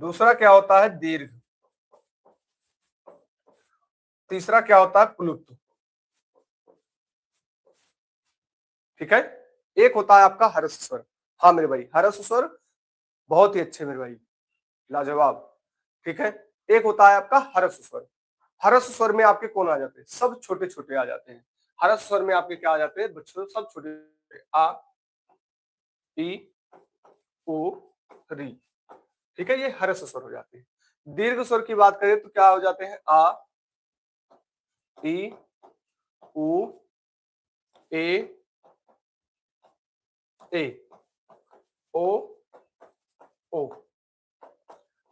दूसरा क्या होता है, दीर्घ। तीसरा क्या होता है, प्लुत। ठीक है, एक होता है आपका हरस स्वर। हाँ मेरे भाई, हरस स्वर बहुत ही अच्छे मेरे भाई, लाजवाब। ठीक है, एक होता है आपका हरस स्वर। हरस स्वर में आपके कौन आ जाते हैं, सब छोटे छोटे आ जाते हैं। हरस स्वर में आपके क्या आ जाते हैं बच्चों, सब छोटे छोटे, आ, ई, उ, री। ठीक है, ये हरस स्वर हो जाते हैं। दीर्घ स्वर की बात करें तो क्या हो जाते हैं, आ, ई, उ, ए, ए, ओ, ओ।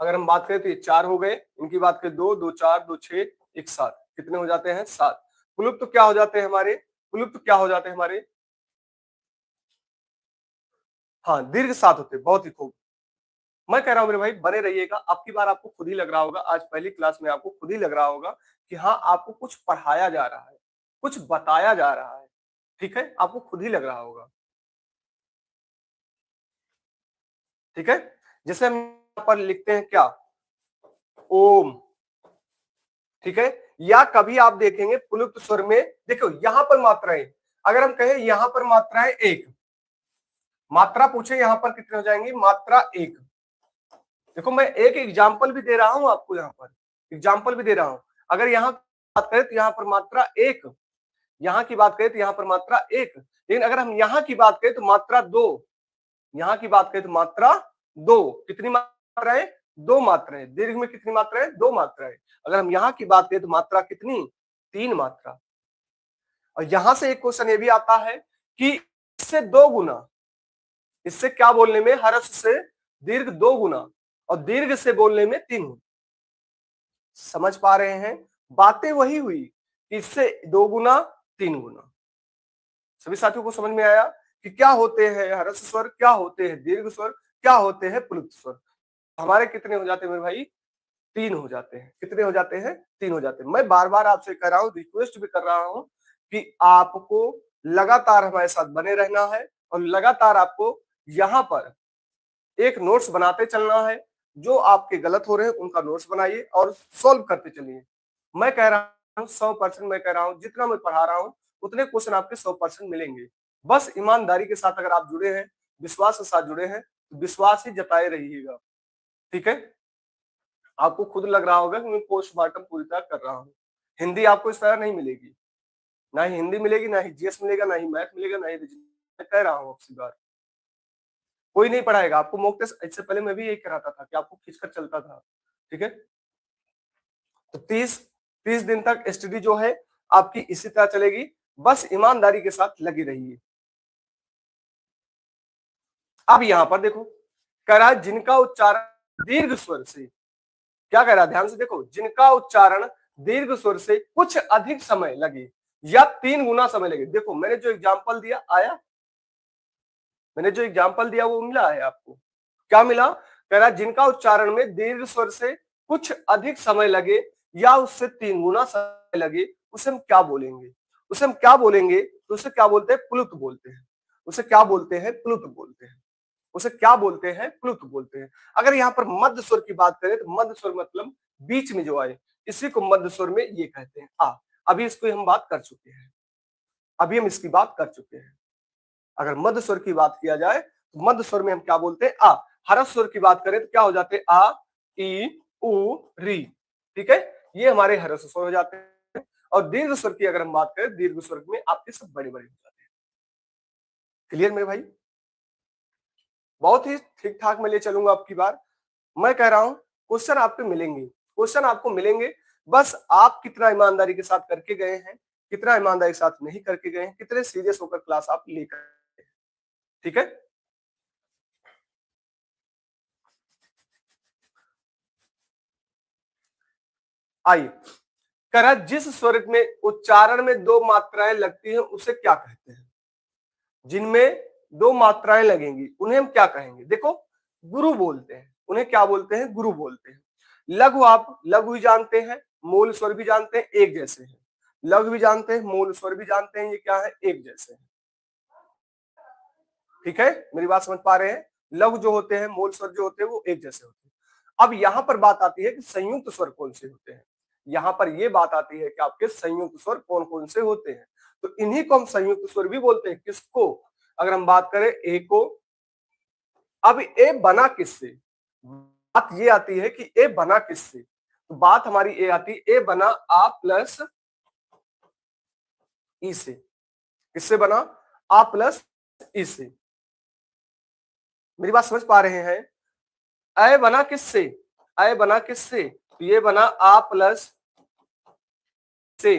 अगर हम बात करें तो ये 4 हो गए, इनकी बात करें 2, 2 4, 2 6, 1 7, कितने हो जाते हैं, 7। प्लुप्त तो क्या हो जाते हैं हमारे, प्लुप्त क्या हो जाते हैं हमारे, हाँ दीर्घ 7 होते हैं, बहुत ही खूब। मैं कह रहा हूं मेरे भाई बने रहिएगा, आपकी बार आपको खुद ही लग रहा होगा, आज पहली क्लास में आपको खुद ही लग रहा होगा कि हाँ आपको कुछ पढ़ाया जा रहा है, कुछ बताया जा रहा है। ठीक है, आपको खुद ही लग रहा होगा। ठीक है, जैसे हम यहाँ पर लिखते हैं क्या, ओम। ठीक है, या कभी आप देखेंगे प्लुप्त स्वर में, देखो यहां पर मात्राएं, अगर हम कहें यहां पर मात्राएं 1, मात्रा पूछे यहां पर कितने हो जाएंगे, मात्रा 1। देखो मैं एक एग्जाम्पल भी दे रहा हूं आपको, यहाँ पर एग्जाम्पल भी दे रहा हूं। अगर यहाँ बात करें तो यहाँ पर मात्रा 1, यहाँ की बात करें तो यहाँ पर मात्रा 1, लेकिन अगर हम यहाँ की बात करें तो मात्रा 2, यहाँ की बात करें तो मात्रा 2। कितनी मात्राएं, 2 मात्राएं। दीर्घ में कितनी मात्राएं, 2 मात्राएं। अगर हम यहाँ की बात करें तो मात्रा कितनी, 3 मात्रा। और यहां से एक क्वेश्चन ये भी आता है कि इससे 2 गुना, इससे क्या बोलने में, हरस से दीर्घ 2 गुना और दीर्घ से बोलने में 3 गुना। समझ पा रहे हैं, बातें वही हुई कि इससे 2 गुना 3 गुना। सभी साथियों को समझ में आया कि क्या होते हैं हरस स्वर, क्या होते हैं दीर्घ स्वर, क्या होते हैं प्लुप्त स्वर। हमारे कितने हो जाते हैं मेरे भाई, 3 हो जाते हैं। कितने हो जाते हैं, 3 हो जाते हैं। मैं बार बार आपसे कह रहा हूं, रिक्वेस्ट भी कर रहा हूं कि आपको लगातार हमारे साथ बने रहना है और लगातार आपको यहाँ पर एक नोट्स बनाते चलना है। जो आपके गलत हो रहे हैं उनका नोट्स बनाइए और सोल्व करते चलिए। मैं कह रहा हूँ 100% मैं कह रहा हूँ, जितना मैं पढ़ा रहा हूँ उतने क्वेश्चन आपके 100% मिलेंगे। बस ईमानदारी के साथ अगर आप जुड़े हैं, विश्वास के साथ जुड़े हैं, तो विश्वास ही जताए रहिएगा। ठीक है, आपको खुद लग रहा होगा कि मैं पोस्टमार्टम पूरी तरह कर रहा हूँ। हिंदी आपको इस तरह नहीं मिलेगी, ना ही हिंदी मिलेगी, ना ही जीएस मिलेगा, ना ही मैथ मिलेगा, ना ही रीजनिंग। मैं कह रहा हूँ आपसी बार, कोई नहीं पढ़ाएगा आपको। मॉक टेस्ट इससे पहले मैं भी यही कराता था कि आपको खींचकर चलता था। ठीक है, तो 30 दिन तक स्टडी जो है आपकी इसी तरह चलेगी। बस ईमानदारी के साथ लगी रहिए। अब यहां पर देखो, कह रहा है जिनका उच्चारण दीर्घ स्वर से, क्या कह रहा है ध्यान से देखो, जिनका उच्चारण दीर्घ स्वर से कुछ अधिक समय लगे या 3 गुना समय लगे। देखो मैंने जो एग्जाम्पल दिया आया, मैंने जो एग्जाम्पल दिया वो मिला है आपको, क्या मिला, कह रहा है जिनका उच्चारण में दीर्घ स्वर से कुछ अधिक समय लगे या उससे 3 गुना समय लगे, उसे हम क्या बोलेंगे, उसे हम क्या बोलेंगे, तो उसे क्या बोलते हैं, प्लुत बोलते हैं। उसे क्या बोलते हैं, प्लुत बोलते हैं। उसे क्या बोलते हैं, प्लुत बोलते हैं। अगर यहाँ पर मध्य स्वर की बात करें तो मध्य स्वर मतलब बीच में जो आए, इसी को मध्य स्वर में ये कहते हैं आ। अभी इसको हम बात कर चुके हैं, अभी हम इसकी बात कर चुके हैं। अगर मध्य स्वर की बात किया जाए तो मध्य स्वर में हम क्या बोलते हैं, आ। हरस स्वर की बात करें तो क्या हो जाते हैं, आ, ई, उ, री। ठीक है, ये हमारे हरस स्वर हो जाते हैं। और दीर्घ स्वर की अगर हम बात करें, दीर्घ स्वर में आपके सब बड़े बड़े हो जाते हैं। क्लियर मेरे भाई, बहुत ही ठीक ठाक मैं ले चलूंगा आपकी बार। मैं कह रहा हूं क्वेश्चन आपको मिलेंगे, क्वेश्चन आपको मिलेंगे, बस आप कितना ईमानदारी के साथ करके गए हैं, कितना ईमानदारी के साथ नहीं करके गए हैं, कितने सीरियस होकर क्लास आप लेकर गए हैं। ठीक है, आइए, कह रहा है जिस स्वर में उच्चारण में दो मात्राएं लगती हैं उसे क्या कहते हैं? जिनमें दो मात्राएं लगेंगी उन्हें हम क्या कहेंगे? देखो, गुरु बोलते हैं, उन्हें क्या बोलते हैं? गुरु बोलते हैं। लघु, आप लघु भी जानते हैं, मूल स्वर भी जानते हैं, एक जैसे हैं। लघु भी जानते हैं, मूल स्वर भी जानते हैं, ये क्या है? एक जैसे हैं। ठीक है, मेरी बात समझ पा रहे हैं? लघु जो होते हैं, मूल स्वर जो होते हैं, वो एक जैसे होते हैं। अब यहां पर बात आती है कि संयुक्त स्वर कौन से होते हैं। यहां पर ये बात आती है कि आपके संयुक्त स्वर कौन कौन से होते हैं। तो इन्हीं को हम संयुक्त स्वर भी बोलते हैं। किसको? अगर हम बात करें ए को, अब ए बना किससे? बात ये आती है कि ए बना किससे? तो बात हमारी ए आती है, ए बना आ प्लस ई से। किससे बना? आ प्लस ई से। मेरी बात समझ पा रहे हैं? अय बना किससे? अय बना किससे? तो ये बना आ प्लस से।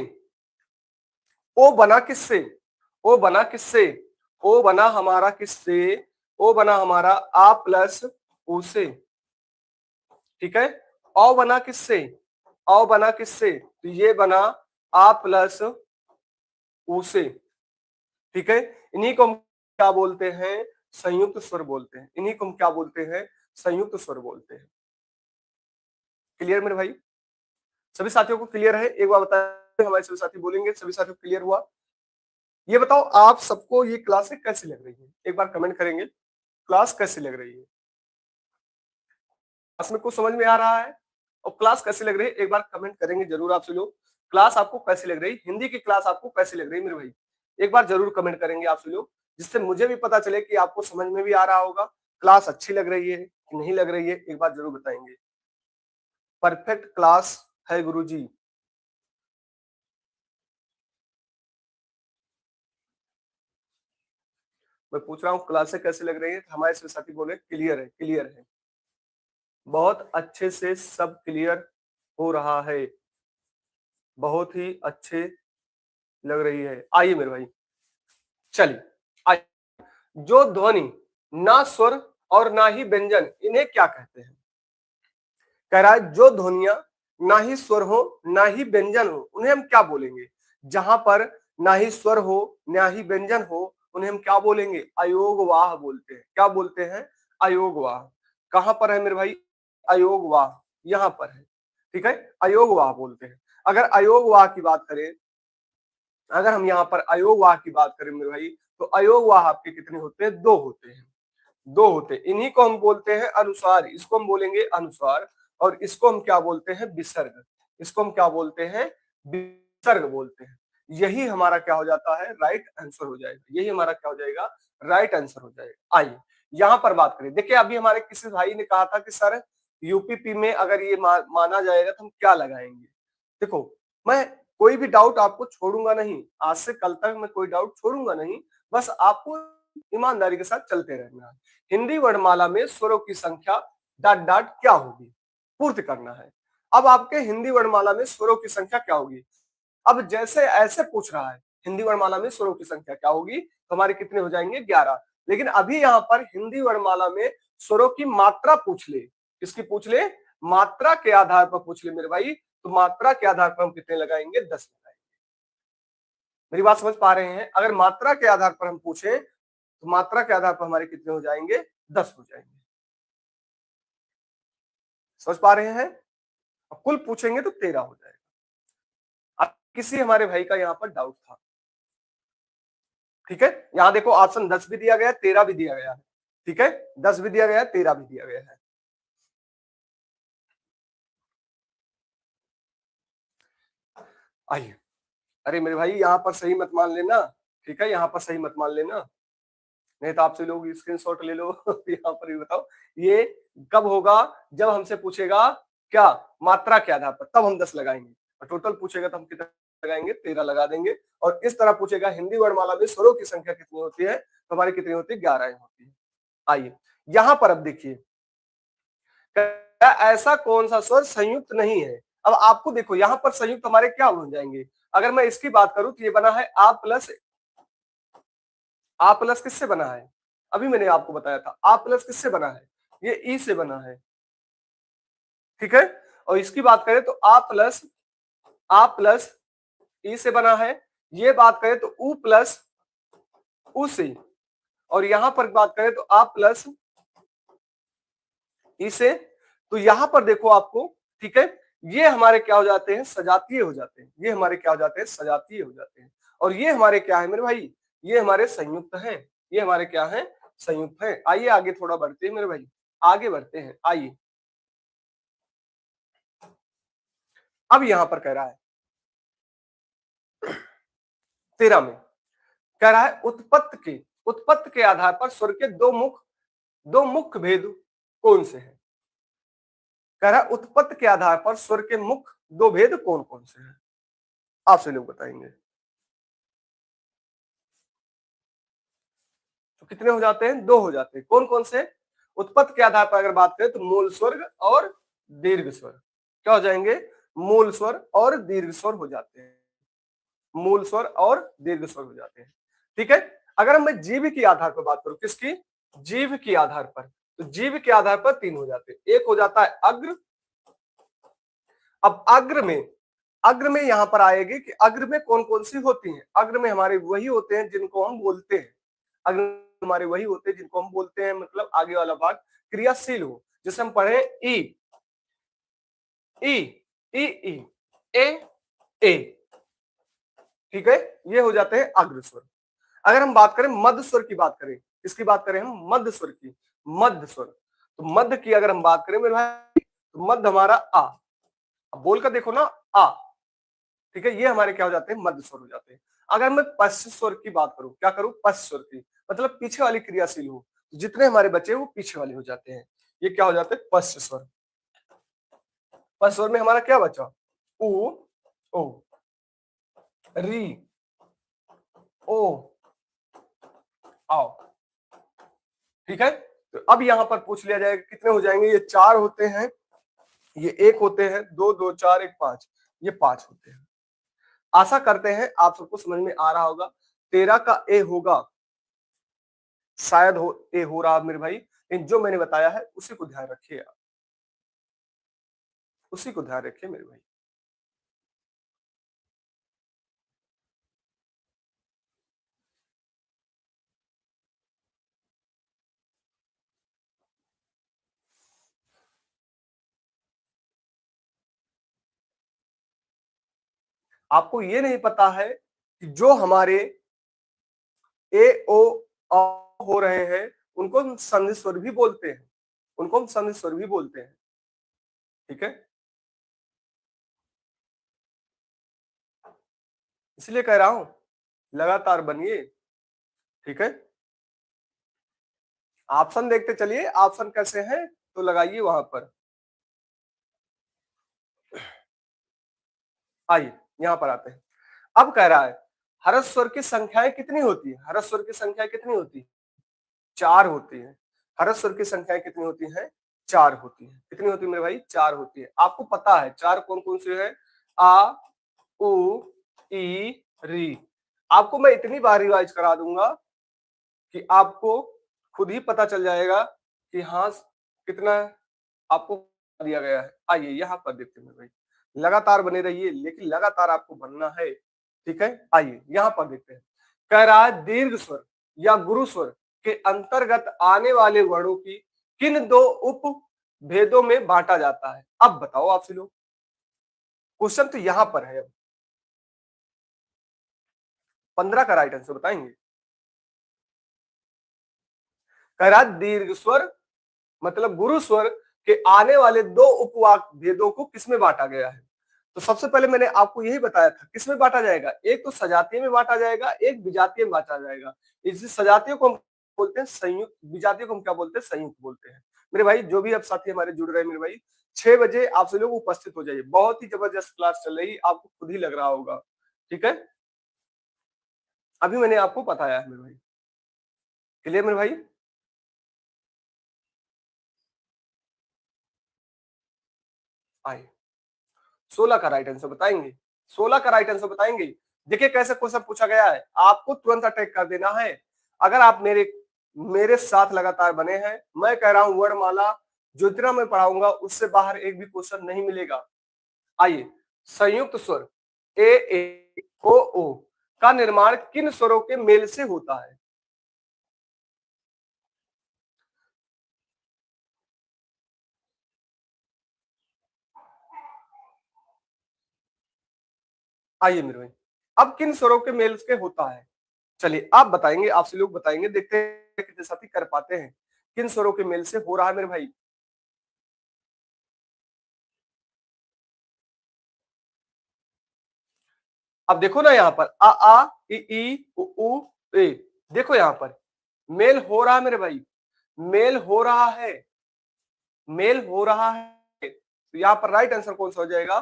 ओ बना किससे? ओ बना किससे? ओ बना हमारा किससे? ओ बना हमारा आ प्लस ऊ से। ठीक है, औ बना किससे? औ बना किससे? तो ये बना आ प्लस ऊ से। ठीक है, इन्हीं को हम क्या बोलते हैं? संयुक्त स्वर बोलते हैं। इन्हीं को हम क्या बोलते हैं? संयुक्त स्वर बोलते हैं। क्लियर मेरे भाई? सभी साथियों को क्लियर है? एक बार बताएं, हमारे सभी साथी बोलेंगे। सभी साथियों को क्लियर हुआ? ये बताओ आप सबको ये क्लासें कैसी लग रही है? एक बार कमेंट करेंगे, क्लास कैसी लग रही है? क्लास में कुछ समझ में आ रहा है? और क्लास कैसी लग रही है एक बार कमेंट करेंगे जरूर आपसे लोग। क्लास आपको कैसी लग रही है? हिंदी की क्लास आपको कैसी लग रही है मेरे भाई? एक बार जरूर कमेंट करेंगे आपसे लोग, जिससे मुझे भी पता चले कि आपको समझ में भी आ रहा होगा, क्लास अच्छी लग रही है कि नहीं लग रही है। एक बार जरूर बताएंगे। परफेक्ट क्लास है गुरुजी। मैं पूछ रहा हूँ क्लासें कैसी लग रही है? हमारे साथी बोले क्लियर है, क्लियर है, बहुत अच्छे से सब क्लियर हो रहा है, बहुत ही अच्छे लग रही है। आइए मेरे भाई, चलिए आइए। जो ध्वनि ना स्वर और ना ही व्यंजन, इन्हें क्या कहते हैं? कह रहा है जो ध्वनियां ना ही स्वर हो ना ही व्यंजन हो उन्हें हम क्या बोलेंगे? जहां पर ना ही स्वर हो ना ही व्यंजन हो उन्हें हम क्या बोलेंगे? अयोगवाह बोलते हैं। क्या बोलते हैं? अयोगवाह। कहां पर है मेरे भाई? अयोगवाह यहां पर है। ठीक है, अयोगवाह बोलते हैं। अगर अयोगवाह की बात करें, अगर हम यहाँ पर अयोगवाह की बात करें मेरे भाई, तो अयोगवाह आपके कितने होते हैं? दो होते हैं। दो होते हैं। इन्हीं को हम बोलते हैं अनुस्वार। इसको हम बोलेंगे अनुस्वार, और इसको हम क्या बोलते हैं? विसर्ग। इसको हम क्या बोलते हैं? विसर्ग बोलते हैं। यही हमारा क्या हो जाता है? राइट आंसर हो जाएगा। यही हमारा क्या हो जाएगा? राइट आंसर हो जाएगा। आइए यहां पर बात करें। देखिए अभी हमारे किसी भाई ने कहा था कि सर यूपीपी में अगर ये माना जाएगा तो हम क्या लगाएंगे? देखो, मैं कोई भी डाउट आपको छोड़ूंगा नहीं। आज से कल तक मैं कोई डाउट छोड़ूंगा नहीं। बस आपको ईमानदारी के साथ चलते रहना है। हिंदी वर्णमाला में स्वरों की संख्या डॉट डॉट क्या होगी? पूर्ति करना है। अब आपके हिंदी वर्णमाला में स्वरों की संख्या क्या होगी? अब जैसे ऐसे पूछ रहा है हिंदी वर्णमाला में स्वरों की संख्या क्या होगी, तो हमारे कितने हो जाएंगे? 11। लेकिन अभी यहाँ पर हिंदी वर्णमाला में स्वरों की मात्रा पूछ ले। किसकी पूछ ले? मात्रा के आधार पर पूछ ले मेरे भाई। तो मात्रा के आधार पर हम कितने लगाएंगे? 10 लगाएंगे। मेरी बात समझ पा रहे हैं? अगर मात्रा के आधार पर हम पूछे तो मात्रा के आधार पर हमारे कितने हो जाएंगे? 10 हो जाएंगे। समझ पा रहे हैं? अब कुल पूछेंगे तो 13 हो जाएगा। अब किसी हमारे भाई का यहाँ पर डाउट था? ठीक है, यहाँ देखो ऑप्शन 10 भी दिया गया है, 13 भी दिया गया है। ठीक है, 10 भी दिया गया है, 13 भी दिया गया है। आइए, अरे मेरे भाई यहाँ पर सही मत मान लेना। ठीक है, यहाँ पर सही मत मान लेना, नहीं तो आपसे लोग स्क्रीनशॉट ले लो। यहाँ पर भी बताओ ये कब होगा? जब हमसे पूछेगा क्या? मात्रा के आधार पर, तब हम 10 लगाएंगे। और टोटल पूछेगा तो हम कितना लगाएंगे? 13 लगा देंगे। और इस तरह पूछेगा हिंदी वर्णमाला में स्वरों की संख्या कितनी होती है, तो हमारी कितनी होती है? 11 होती है। आइए यहां पर अब देखिए, ऐसा कौन सा स्वर संयुक्त नहीं है। अब आपको देखो यहाँ पर संयुक्त हमारे क्या हो जाएंगे, अगर मैं इसकी बात करूं तो ये बना है आ प्लस किससे बना है, अभी मैंने आपको बताया था आ प्लस किससे बना है, ये ई से बना है, ठीक है। और इसकी बात करें तो आ प्लस ई से बना है, ये बात करें तो उ प्लस उ से, और यहां पर बात करें तो आ प्लस ई से। तो यहां पर देखो आपको, ठीक है, ये हमारे क्या हो जाते हैं, सजातीय हो जाते हैं, ये हमारे क्या हो जाते हैं, सजातीय हो जाते हैं। और ये हमारे क्या है मेरे भाई, ये हमारे संयुक्त हैं, ये हमारे क्या है, संयुक्त हैं। आइए आगे थोड़ा बढ़ते हैं मेरे भाई, आगे बढ़ते हैं। आइए अब यहां पर कह रहा है 13 में, कह रहा है उत्पत्ति के आधार पर स्वर के दो मुख्य भेद कौन से हैं। कह रहा है उत्पत्ति के आधार पर स्वर के मुख्य दो भेद कौन कौन से हैं, आपसे लोग बताएंगे। तो कितने हो जाते हैं, दो हो जाते हैं। कौन कौन से, उत्पत्ति के आधार पर अगर बात करें तो मूल स्वर और दीर्घ स्वर क्या हो जाएंगे, मूल स्वर और दीर्घ स्वर हो जाते हैं, मूल स्वर और दीर्घ स्वर हो जाते हैं, ठीक है। अगर मैं जीव के आधार पर बात करूं, किसकी, जीव के आधार पर, तो जीव के आधार पर तीन हो जाते हैं। एक हो जाता है अग्र। अब अग्र में यहां पर आएगी कि अग्र में कौन कौन सी होती हैं, अग्र में हमारे वही होते हैं जिनको हम बोलते हैं, अग्र हमारे वही होते हैं जिनको हम बोलते हैं, मतलब आगे वाला भाग क्रियाशील हो, जैसे हम पढ़े ई ई ई ई ए ए, ठीक है, ये हो जाते हैं अग्र स्वर। अगर हम बात करें मध्य स्वर की बात करें, इसकी बात करें हम मध्य स्वर की, मध्य स्वर, तो मध्य की अगर हम बात करें मेरे भाई, तो मध्य हमारा आ, अब बोल कर देखो ना आ, ठीक है, ये हमारे क्या हो जाते हैं, मध्य स्वर हो जाते हैं। अगर मैं पश्च स्वर की बात करूं, क्या करूं, पश्च स्वर की, मतलब पीछे वाली क्रियाशील हो, जितने हमारे बच्चे वो पीछे वाले हो जाते हैं, ये क्या हो जाते हैं, पश्च स्वर। पश्च स्वर में हमारा क्या बचा, उ ओ री ओ आओ, ठीक है। तो अब यहां पर पूछ लिया जाएगा कितने हो जाएंगे, ये चार होते हैं, ये एक होते हैं, दो दो चार एक पांच, ये पांच होते हैं। आशा करते हैं आप सबको समझ में आ रहा होगा। 13 का ए होगा, शायद हो ए हो रहा मेरे भाई, लेकिन जो मैंने बताया है उसी को ध्यान रखिए आप, उसी को ध्यान रखिए मेरे भाई। आपको ये नहीं पता है कि जो हमारे ए ओ अ हो रहे हैं उनको हम संधि स्वर भी बोलते हैं, उनको हम संधि स्वर भी बोलते हैं, ठीक है। इसलिए कह रहा हूं लगातार बनिए, ठीक है। ऑप्शन देखते चलिए, ऑप्शन कैसे हैं तो लगाइए वहां पर। आइए यहां पर आते हैं। अब कह रहा है हरस स्वर की संख्याएं कितनी होती है, हरस स्वर की संख्या कितनी होती है, चार होती है। हरस स्वर की संख्याएं कितनी होती हैं, चार होती है। कितनी होती है मेरे भाई, चार होती है। आपको पता है चार कौन कौन से है, आ उ ई री। आपको मैं इतनी बार रिवाइज करा दूंगा कि आपको खुद ही पता चल जाएगा कि हाँ कितना आपको दिया गया है। आइए यहाँ पर देखते हैं भाई, लगातार बने रहिए, लेकिन लगातार आपको बनना है, ठीक है। आइए यहाँ पर देखते हैं, कह रहा है दीर्घ स्वर या गुरु स्वर के अंतर्गत आने वाले वर्णों की किन दो उप भेदों में बांटा जाता है। अब बताओ आपसे लोग, क्वेश्चन तो यहां पर है। 15 का राइट आंसर बताएंगे। कह रहा दीर्घ स्वर मतलब गुरु स्वर के आने वाले दो उपवाक भेदों को किसमें बांटा गया है। तो सबसे पहले मैंने आपको यही बताया था किसमें बांटा जाएगा, एक तो सजातीय में बांटा जाएगा, एक विजातीय में बांटा जाएगा। इस सजातीय को हम बोलते हैं संयुक्त, विजातीय को हम क्या बोलते हैं, संयुक्त बोलते हैं। मेरे भाई जो भी अब साथी हमारे जुड़ रहे हैं मेरे भाई, 6 बजे आप सभी लोग उपस्थित हो जाइए, बहुत ही जबरदस्त क्लास चल रही, आपको खुद ही लग रहा होगा, ठीक है। अभी मैंने आपको बताया है मेरे भाई, क्लियर मेरे भाई। आइए 16 का राइट आंसर बताएंगे, 16 का राइट आंसर बताएंगे। देखिए कैसे क्वेश्चन पूछा गया है, आपको तुरंत अटैक कर देना है। अगर आप मेरे मेरे साथ लगातार बने हैं, मैं कह रहा हूं वर्णमाला जो इतना मैं पढ़ाऊंगा उससे बाहर एक भी क्वेश्चन नहीं मिलेगा। आइए, संयुक्त स्वर ए ए ओ का निर्माण किन स्वरों के मेल से होता है? आइए मेरे भाई, अब किन स्वरों के मेल से होता है? चलिए आप बताएंगे, आपसे लोग बताएंगे, देखते हैं कितने साथी कर पाते हैं। किन स्वरों के मेल से हो रहा है मेरे भाई? अब देखो ना यहाँ पर आ ई उ ए, देखो यहाँ पर मेल हो रहा है मेरे भाई, मेल हो रहा है, मेल हो रहा है। तो यहाँ पर राइट आंसर कौन सा हो जाएगा?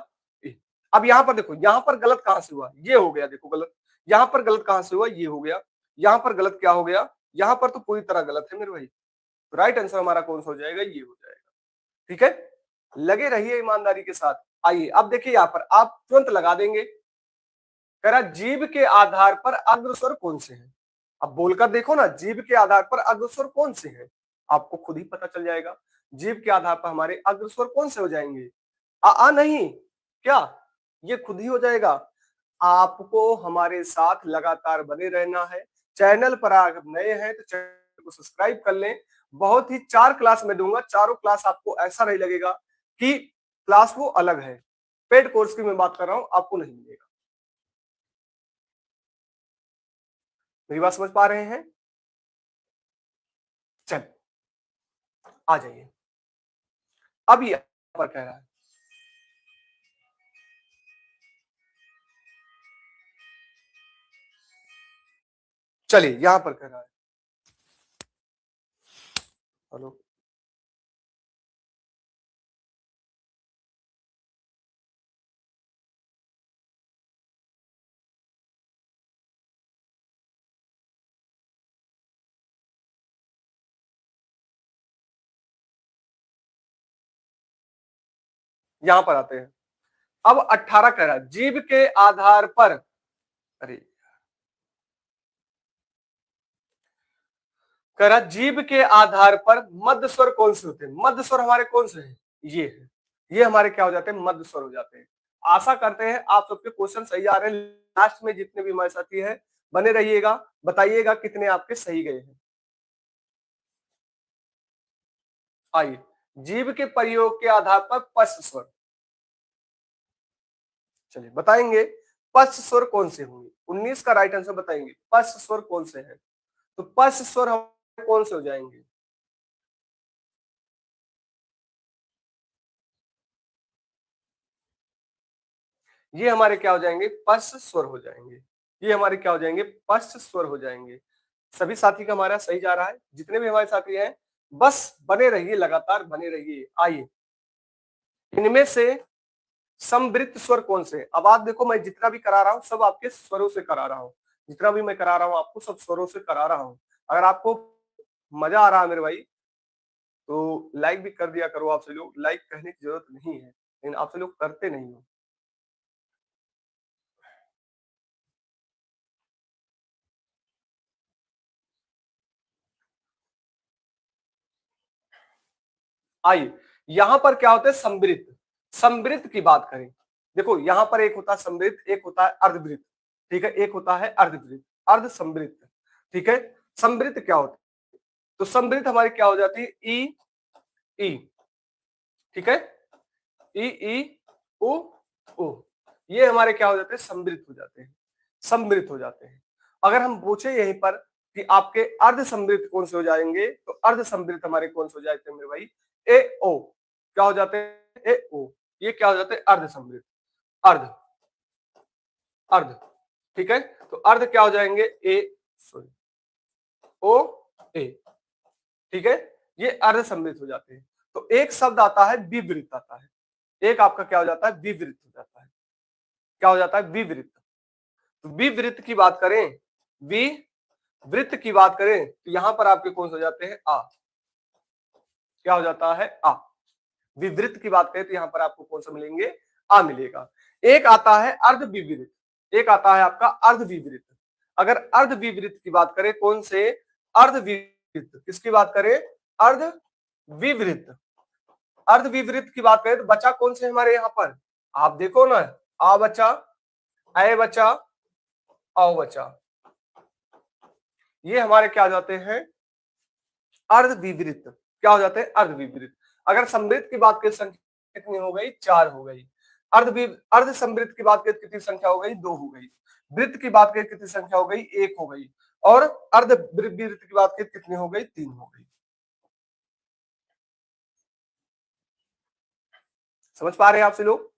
ए। अब यहाँ पर देखो, यहाँ पर गलत कहां से हुआ? ये हो गया, देखो गलत। यहाँ पर गलत कहां से हुआ? ये हो गया। यहाँ पर गलत क्या हो गया? यहाँ पर तो पूरी तरह गलत है मेरे भाई। तो राइट आंसर हमारा कौन सा हो जाएगा? ये हो जाएगा। ठीक है, लगे रहिए ईमानदारी के साथ। आइए अब देखिए यहाँ पर आप तुरंत लगा देंगे। कह रहा जीभ के आधार पर अग्रस्वर कौन से हैं? अब बोलकर देखो ना, जीभ के आधार पर अग्रस्वर कौन से हैं, आपको खुद ही पता चल जाएगा। जीभ के आधार पर हमारे अग्रस्वर कौन से हो जाएंगे? आ नहीं, क्या ये खुद ही हो जाएगा? आपको हमारे साथ लगातार बने रहना है। चैनल पर अगर नए हैं तो चैनल को सब्सक्राइब कर लें। बहुत ही 4 क्लास में दूंगा, चारों क्लास आपको ऐसा नहीं लगेगा कि क्लास वो अलग है। पेड कोर्स की मैं बात कर रहा हूं, आपको नहीं मिलेगा। मेरी बात समझ पा रहे हैं? चल आ जाइए, अब ये पर कह रहा है, चलिए यहां पर कह रहा है, हेलो, यहां पर आते हैं। अब 18 कह रहा है जीभ के आधार पर, अरे कह रहा जीभ के आधार पर मध्य स्वर कौन से होते हैं? मध्य स्वर हमारे कौन से हैं? ये है, ये हमारे क्या हो जाते हैं? मध्य स्वर हो जाते हैं। आशा करते हैं आप सबके क्वेश्चन सही आ रहे हैं। लास्ट में जितने भी हमारे साथी हैं बने रहिएगा, बताइएगा कितने आपके सही गए हैं। आइए, जीभ के प्रयोग के आधार पर पश्च स्वर, चलिए बताएंगे पश्च स्वर कौन से होंगे? 19 का राइट आंसर बताएंगे पश्च स्वर कौन से हैं। तो पश्च स्वर हमारे कौन से हो जाएंगे? ये हमारे क्या हो जाएंगे? पश्च स्वर हो जाएंगे। ये हमारे क्या हो जाएंगे? पश्च स्वर हो जाएंगे। सभी साथी का हमारा सही जा रहा है, जितने भी हमारे साथी हैं बस बने रहिए, लगातार बने रहिए। आइए, इनमें से समवृत्त स्वर कौन से? अब आप देखो, मैं जितना भी करा रहा हूं सब आपके स्वरों से करा रहा हूं, जितना भी मैं करा रहा हूं आपको सब स्वरों से करा रहा हूं। अगर आपको मजा आ रहा है मेरे भाई तो लाइक भी कर दिया करो। आपसे लोग लाइक कहने की जरूरत नहीं है, लेकिन आपसे लोग करते नहीं हो। आइए, यहां पर क्या होता है? समवृत्त। समवृत्त की बात करें, देखो यहां पर एक होता है समवृत्त, एक होता है अर्धवृत्त। ठीक है, एक होता है अर्धवृत्त, अर्ध समवृत्त। ठीक है, समवृत्त क्या होता है? तो समवृत्त हमारी क्या हो जाती है? ई ई, ठीक है, ई ई ओ ओ, ये हमारे क्या हो जाते हैं? समवृत्त हो जाते हैं, समवृत्त हो जाते हैं। अगर हम पूछे यहीं पर कि आपके अर्ध समवृत्त कौन से हो जाएंगे, तो अर्ध समवृत्त हमारे कौन से हो जाते हैं मेरे भाई? ए ओ, क्या हो जाते हैं? ए ओ, ये क्या हो जाते हैं? अर्ध समवृत्त, अर्ध, अर्ध। ठीक है, तो अर्ध क्या हो जाएंगे? ए सॉरी ओ ए, ठीक है, ये अर्ध समृद्ध हो जाते हैं। तो एक शब्द आता है विवृत आता है, एक आपका क्या हो जाता है? विवृत हो जाता है। क्या हो जाता है? विवृत। तो विवृत की बात करें, विवृत की बात करें तो यहां पर आपके कौन से हो जाते हैं? आ, क्या हो जाता है? आ। विवृत की बात करें तो यहाँ पर आपको कौन सा मिलेंगे, आ मिलेगा। एक आता है अर्ध विवृत, एक आता है आपका अर्ध विवृत। अगर अर्ध विवृत की बात करें, कौन से, अर्ध विवृत, किसकी बात करें, अर्ध विवृत। अर्ध विवृत की बात करें तो बचा कौन से हमारे यहाँ पर, आप देखो ना, आ बचा, अय बचा, औ बचा, ये हमारे क्या हो जाते हैं, अर्ध विवृत। क्या हो जाते हैं, अर्ध विवृत। अगर समृद्ध की बात करें, संख्या कितनी हो गई, 4 हो गई। अर्ध समृद्ध की बात करें कितनी संख्या हो गई, 2 हो गई। वृत्त की बात करें कितनी संख्या हो गई, 1 हो गई। और अर्ध वृत्त की बात करें कितनी हो गई, 3 हो गई। समझ पा रहे हैं आपसे लोग,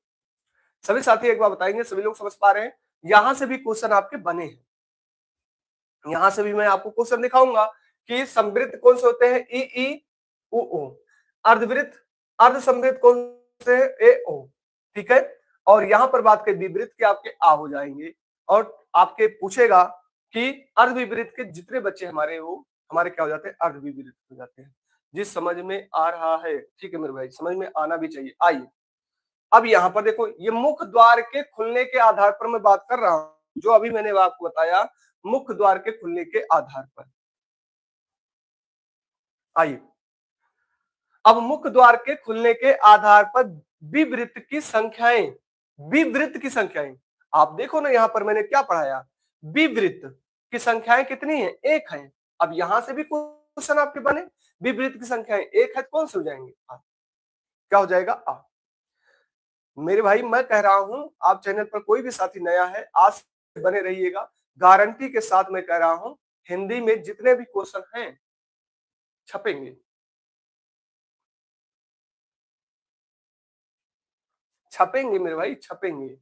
सभी साथी एक बार बताएंगे, सभी लोग समझ पा रहे हैं। यहां से भी क्वेश्चन आपके बने हैं, यहां से भी मैं आपको क्वेश्चन दिखाऊंगा कि समृद्ध कौन से होते हैं, ई ई उ उ। अर्धवृत्त, अर्ध समृद्ध कौन से है, ए ओ। ठीक है, और यहां पर बात करें विवृत्त के, आपके आ हो जाएंगे। और आपके पूछेगा कि अर्ध विवृत्त के जितने बच्चे हमारे, वो हमारे क्या हो जाते हैं, अर्ध विवृत्त हो जाते हैं। जिस समझ में आ रहा है, ठीक है मेरे भाई, समझ में आना भी चाहिए। आइए अब यहाँ पर देखो, ये मुख्य द्वार के खुलने के आधार पर मैं बात कर रहा हूं, जो अभी मैंने आपको बताया, मुख्य द्वार के खुलने के आधार पर। आइए, अब मुख्य द्वार के खुलने के आधार पर विवृत्त की संख्याएं, विवृत्त की संख्याएं, आप देखो ना यहाँ पर मैंने क्या पढ़ाया, विवृत्त की संख्याएं कितनी है, 1 है। अब यहां से भी क्वेश्चन आपके बने, विवृत्त की संख्याएं 1 है, कौन से हो जाएंगे, क्या हो जाएगा, आ। मेरे भाई मैं कह रहा हूं, आप चैनल पर कोई भी साथी नया है, आज से बने रहिएगा, गारंटी के साथ मैं कह रहा हूं, हिंदी में जितने भी क्वेश्चन हैं छपेंगे, छपेंगे मेरे भाई, छपेंगे।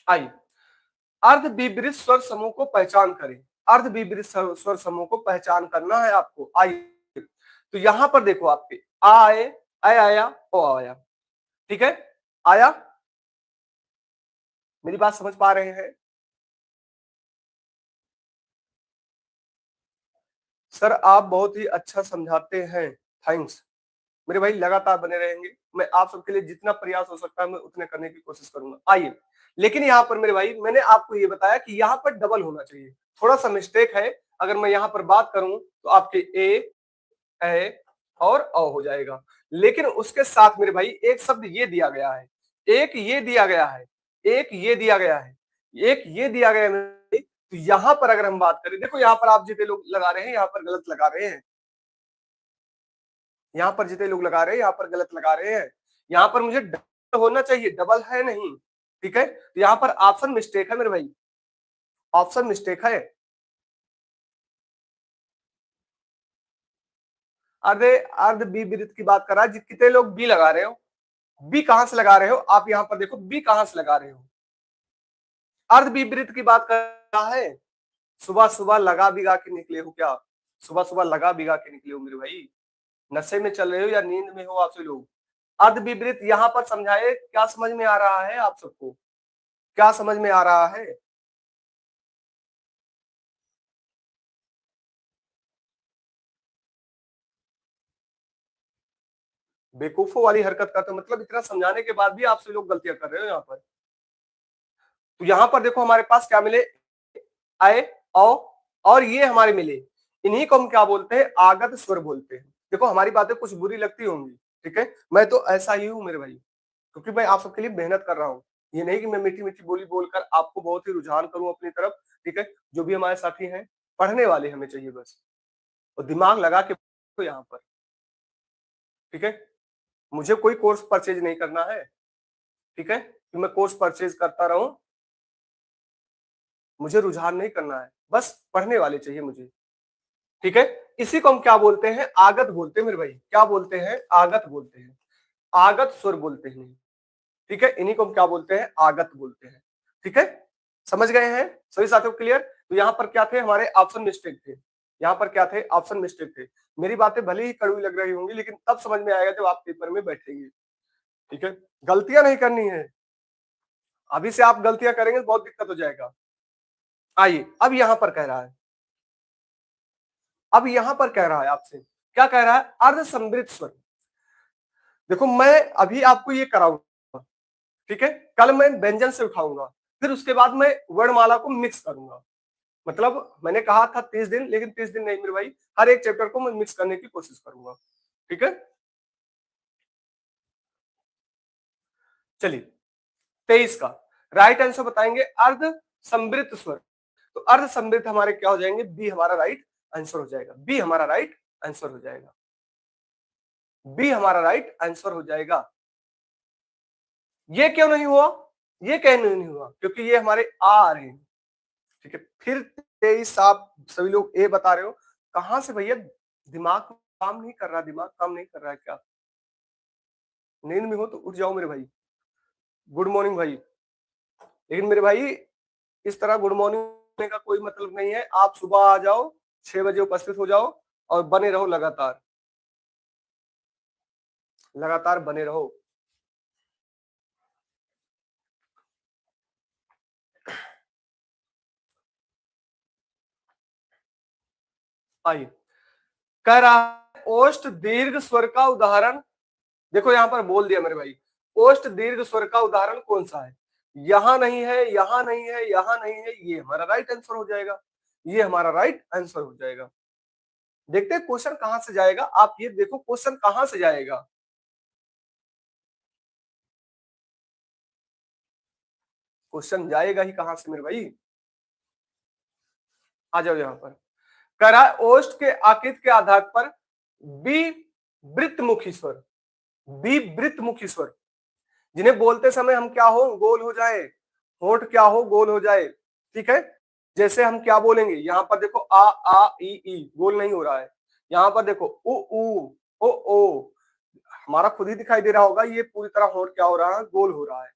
आइए, अर्ध विपरीत स्वर समूह को पहचान करें, अर्ध विपरीत स्वर समूह को पहचान करना है आपको। आइए, तो यहां पर देखो, आपके आ आए, अय आया, ओ आया, ठीक है, आया, मेरी बात समझ पा रहे हैं, सर आप बहुत ही अच्छा समझाते हैं, थैंक्स। मेरे भाई लगातार बने रहेंगे, मैं आप सबके लिए जितना प्रयास हो सकता है मैं उतने करने की कोशिश करूंगा। आइए, लेकिन यहाँ पर मेरे भाई मैंने आपको ये बताया कि यहाँ पर डबल होना चाहिए, थोड़ा सा मिस्टेक है। अगर मैं यहाँ पर बात करूं तो आपके ए और औ हो जाएगा, लेकिन उसके साथ मेरे भाई एक शब्द ये दिया गया है, एक ये दिया गया है, एक ये दिया गया है, एक ये दिया गया है। तो यहाँ पर अगर हम बात करें, देखो यहाँ पर आप जितने लोग लगा रहे हैं, यहाँ पर गलत लगा रहे हैं, यहाँ पर जितने लोग लगा रहे हैं यहाँ पर गलत लगा रहे हैं। यहाँ पर मुझे डबल होना चाहिए, डबल है नहीं, ठीक है, तो यहाँ पर ऑप्शन मिस्टेक है मेरे भाई, ऑप्शन मिस्टेक है। अरे अर्ध बी विरुद्ध की बात कर रहा है, कितने लोग बी लगा रहे हो, बी कहां से लगा रहे हो, आप यहाँ पर देखो बी कहां से लगा रहे हो, अर्ध बी विरुद्ध की बात कर रहा है। सुबह सुबह लगा बिगा के निकले हो क्या, सुबह सुबह लगा बिगा के निकले हो मेरे भाई, नशे में चल रहे हो या नींद में हो आप सभी लोग। अर्ध विपरीत यहाँ पर समझाए, क्या समझ में आ रहा है आप सबको, क्या समझ में आ रहा है। बेवकूफों वाली हरकत करते, मतलब इतना समझाने के बाद भी आप सभी लोग गलतियां कर रहे हो यहाँ पर। तो यहाँ पर देखो हमारे पास क्या मिले, आए, औ, और ये हमारे मिले, इन्हीं को हम क्या बोलते हैं, आगत स्वर बोलते हैं। देखो हमारी बातें कुछ बुरी लगती होंगी, ठीक है, मैं तो ऐसा ही हूं मेरे भाई, क्योंकि मैं आप सबके लिए मेहनत कर रहा हूँ। ये नहीं कि मैं मीठी मीठी बोली बोलकर आपको बहुत ही रुझान करूं अपनी तरफ, ठीक है, जो भी हमारे साथी हैं पढ़ने वाले हमें चाहिए बस, और दिमाग लगा के तो यहाँ पर, ठीक है, मुझे कोई कोर्स परचेज नहीं करना है, ठीक है, कि मैं कोर्स परचेज करता रहूं, मुझे रुझान नहीं करना है, बस पढ़ने वाले चाहिए मुझे, ठीक है। इसी को हम क्या बोलते हैं, आगत बोलते हैं मेरे भाई, क्या बोलते हैं, आगत बोलते हैं, आगत सुर बोलते हैं, ठीक है, इन्हीं को हम क्या बोलते हैं, आगत बोलते हैं, ठीक है, समझ गए हैं सभी साथियों, क्लियर। तो यहाँ पर क्या थे, हमारे ऑप्शन मिस्टेक थे, यहाँ पर क्या थे, ऑप्शन मिस्टेक थे। मेरी बातें भले ही कड़वी लग रही होंगी, लेकिन तब समझ में आएगा जब आप पेपर में बैठेंगे, ठीक है, गलतियां नहीं करनी है, अभी से आप गलतियां करेंगे तो बहुत दिक्कत हो जाएगा। आइए अब यहां पर कह रहा है, अब यहां पर कह रहा है आपसे, क्या कह रहा है, अर्ध समृद्ध स्वर। देखो मैं अभी आपको ये कराऊंगा, ठीक है, कल मैं व्यंजन से उठाऊंगा, फिर उसके बाद मैं वर्णमाला को मिक्स करूंगा। मतलब मैंने कहा था 30 दिन, लेकिन 30 दिन नहीं मेरे भाई, हर एक चैप्टर को मैं मिक्स करने की कोशिश करूंगा, ठीक है। चलिए 23 का राइट आंसर बताएंगे अर्ध समृद्ध स्वर। तो अर्ध समृद्ध हमारे क्या हो जाएंगे, बी हमारा राइट आंसर हो जाएगा, बी हमारा राइट आंसर हो जाएगा, बी हमारा राइट आंसर हो जाएगा। ये क्यों नहीं हुआ, ये कहने नहीं हुआ क्योंकि ये हमारे आ रहे हैं, ठीक है। फिर 23 आप सभी लोग ए बता रहे हो, कहां से भैया, दिमाग काम नहीं कर रहा, दिमाग काम नहीं कर रहा है क्या, नींद में हो तो उठ जाओ मेरे भाई। गुड मॉर्निंग भाई, लेकिन मेरे भाई इस तरह गुड मॉर्निंग होने का कोई मतलब नहीं है, आप सुबह आ जाओ, 6 बजे उपस्थित हो जाओ और बने रहो, लगातार लगातार बने रहो। आइए कह रहा है ओष्ठ दीर्घ स्वर का उदाहरण, देखो यहां पर बोल दिया मेरे भाई, ओष्ठ दीर्घ स्वर का उदाहरण कौन सा है, यहां नहीं है, यहां नहीं है, यहां नहीं है, ये हमारा राइट आंसर हो जाएगा, ये हमारा राइट आंसर हो जाएगा। देखते हैं क्वेश्चन कहां से जाएगा, आप ये देखो क्वेश्चन कहां से जाएगा, क्वेश्चन जाएगा ही कहां से मेरे भाई, आ जाओ यहां पर। कह रहा है ओष्ठ के आकृति के आधार पर बी वृत्तमुखी स्वर, बी वृत्तमुखी स्वर, जिन्हें बोलते समय हम क्या हो, गोल हो जाए, होठ क्या हो, गोल हो जाए, ठीक है। जैसे हम क्या बोलेंगे, यहां पर देखो आ ई गोल नहीं हो रहा है, यहां पर देखो उ ओ, हमारा खुद ही दिखाई दे रहा होगा, ये पूरी तरह होठ क्या हो रहा है, गोल हो रहा है,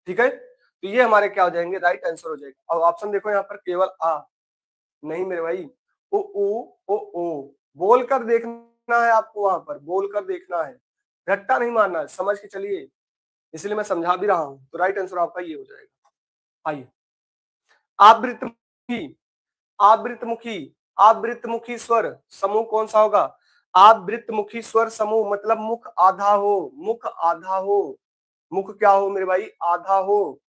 ठीक है। तो ये हमारे क्या हो जाएंगे, राइट आंसर हो जाएगा। अब ऑप्शन देखो यहाँ पर केवल आ, नहीं मेरे भाई, ओ बोल कर देखना है आपको, वहां पर बोल कर देखना है, रट्टा नहीं मारना है, समझ के चलिए, इसलिए मैं समझा भी रहा हूं। तो राइट आंसर आपका ये हो जाएगा। आइए आवृतमुखी, आवृतमुखी, आवृतमुखी स्वर समूह कौन सा होगा, आवृतमुखी स्वर समूह मतलब मुख आधा हो, मुख आधा हो, मुख क्या हो मेरे भाई, आधा हो।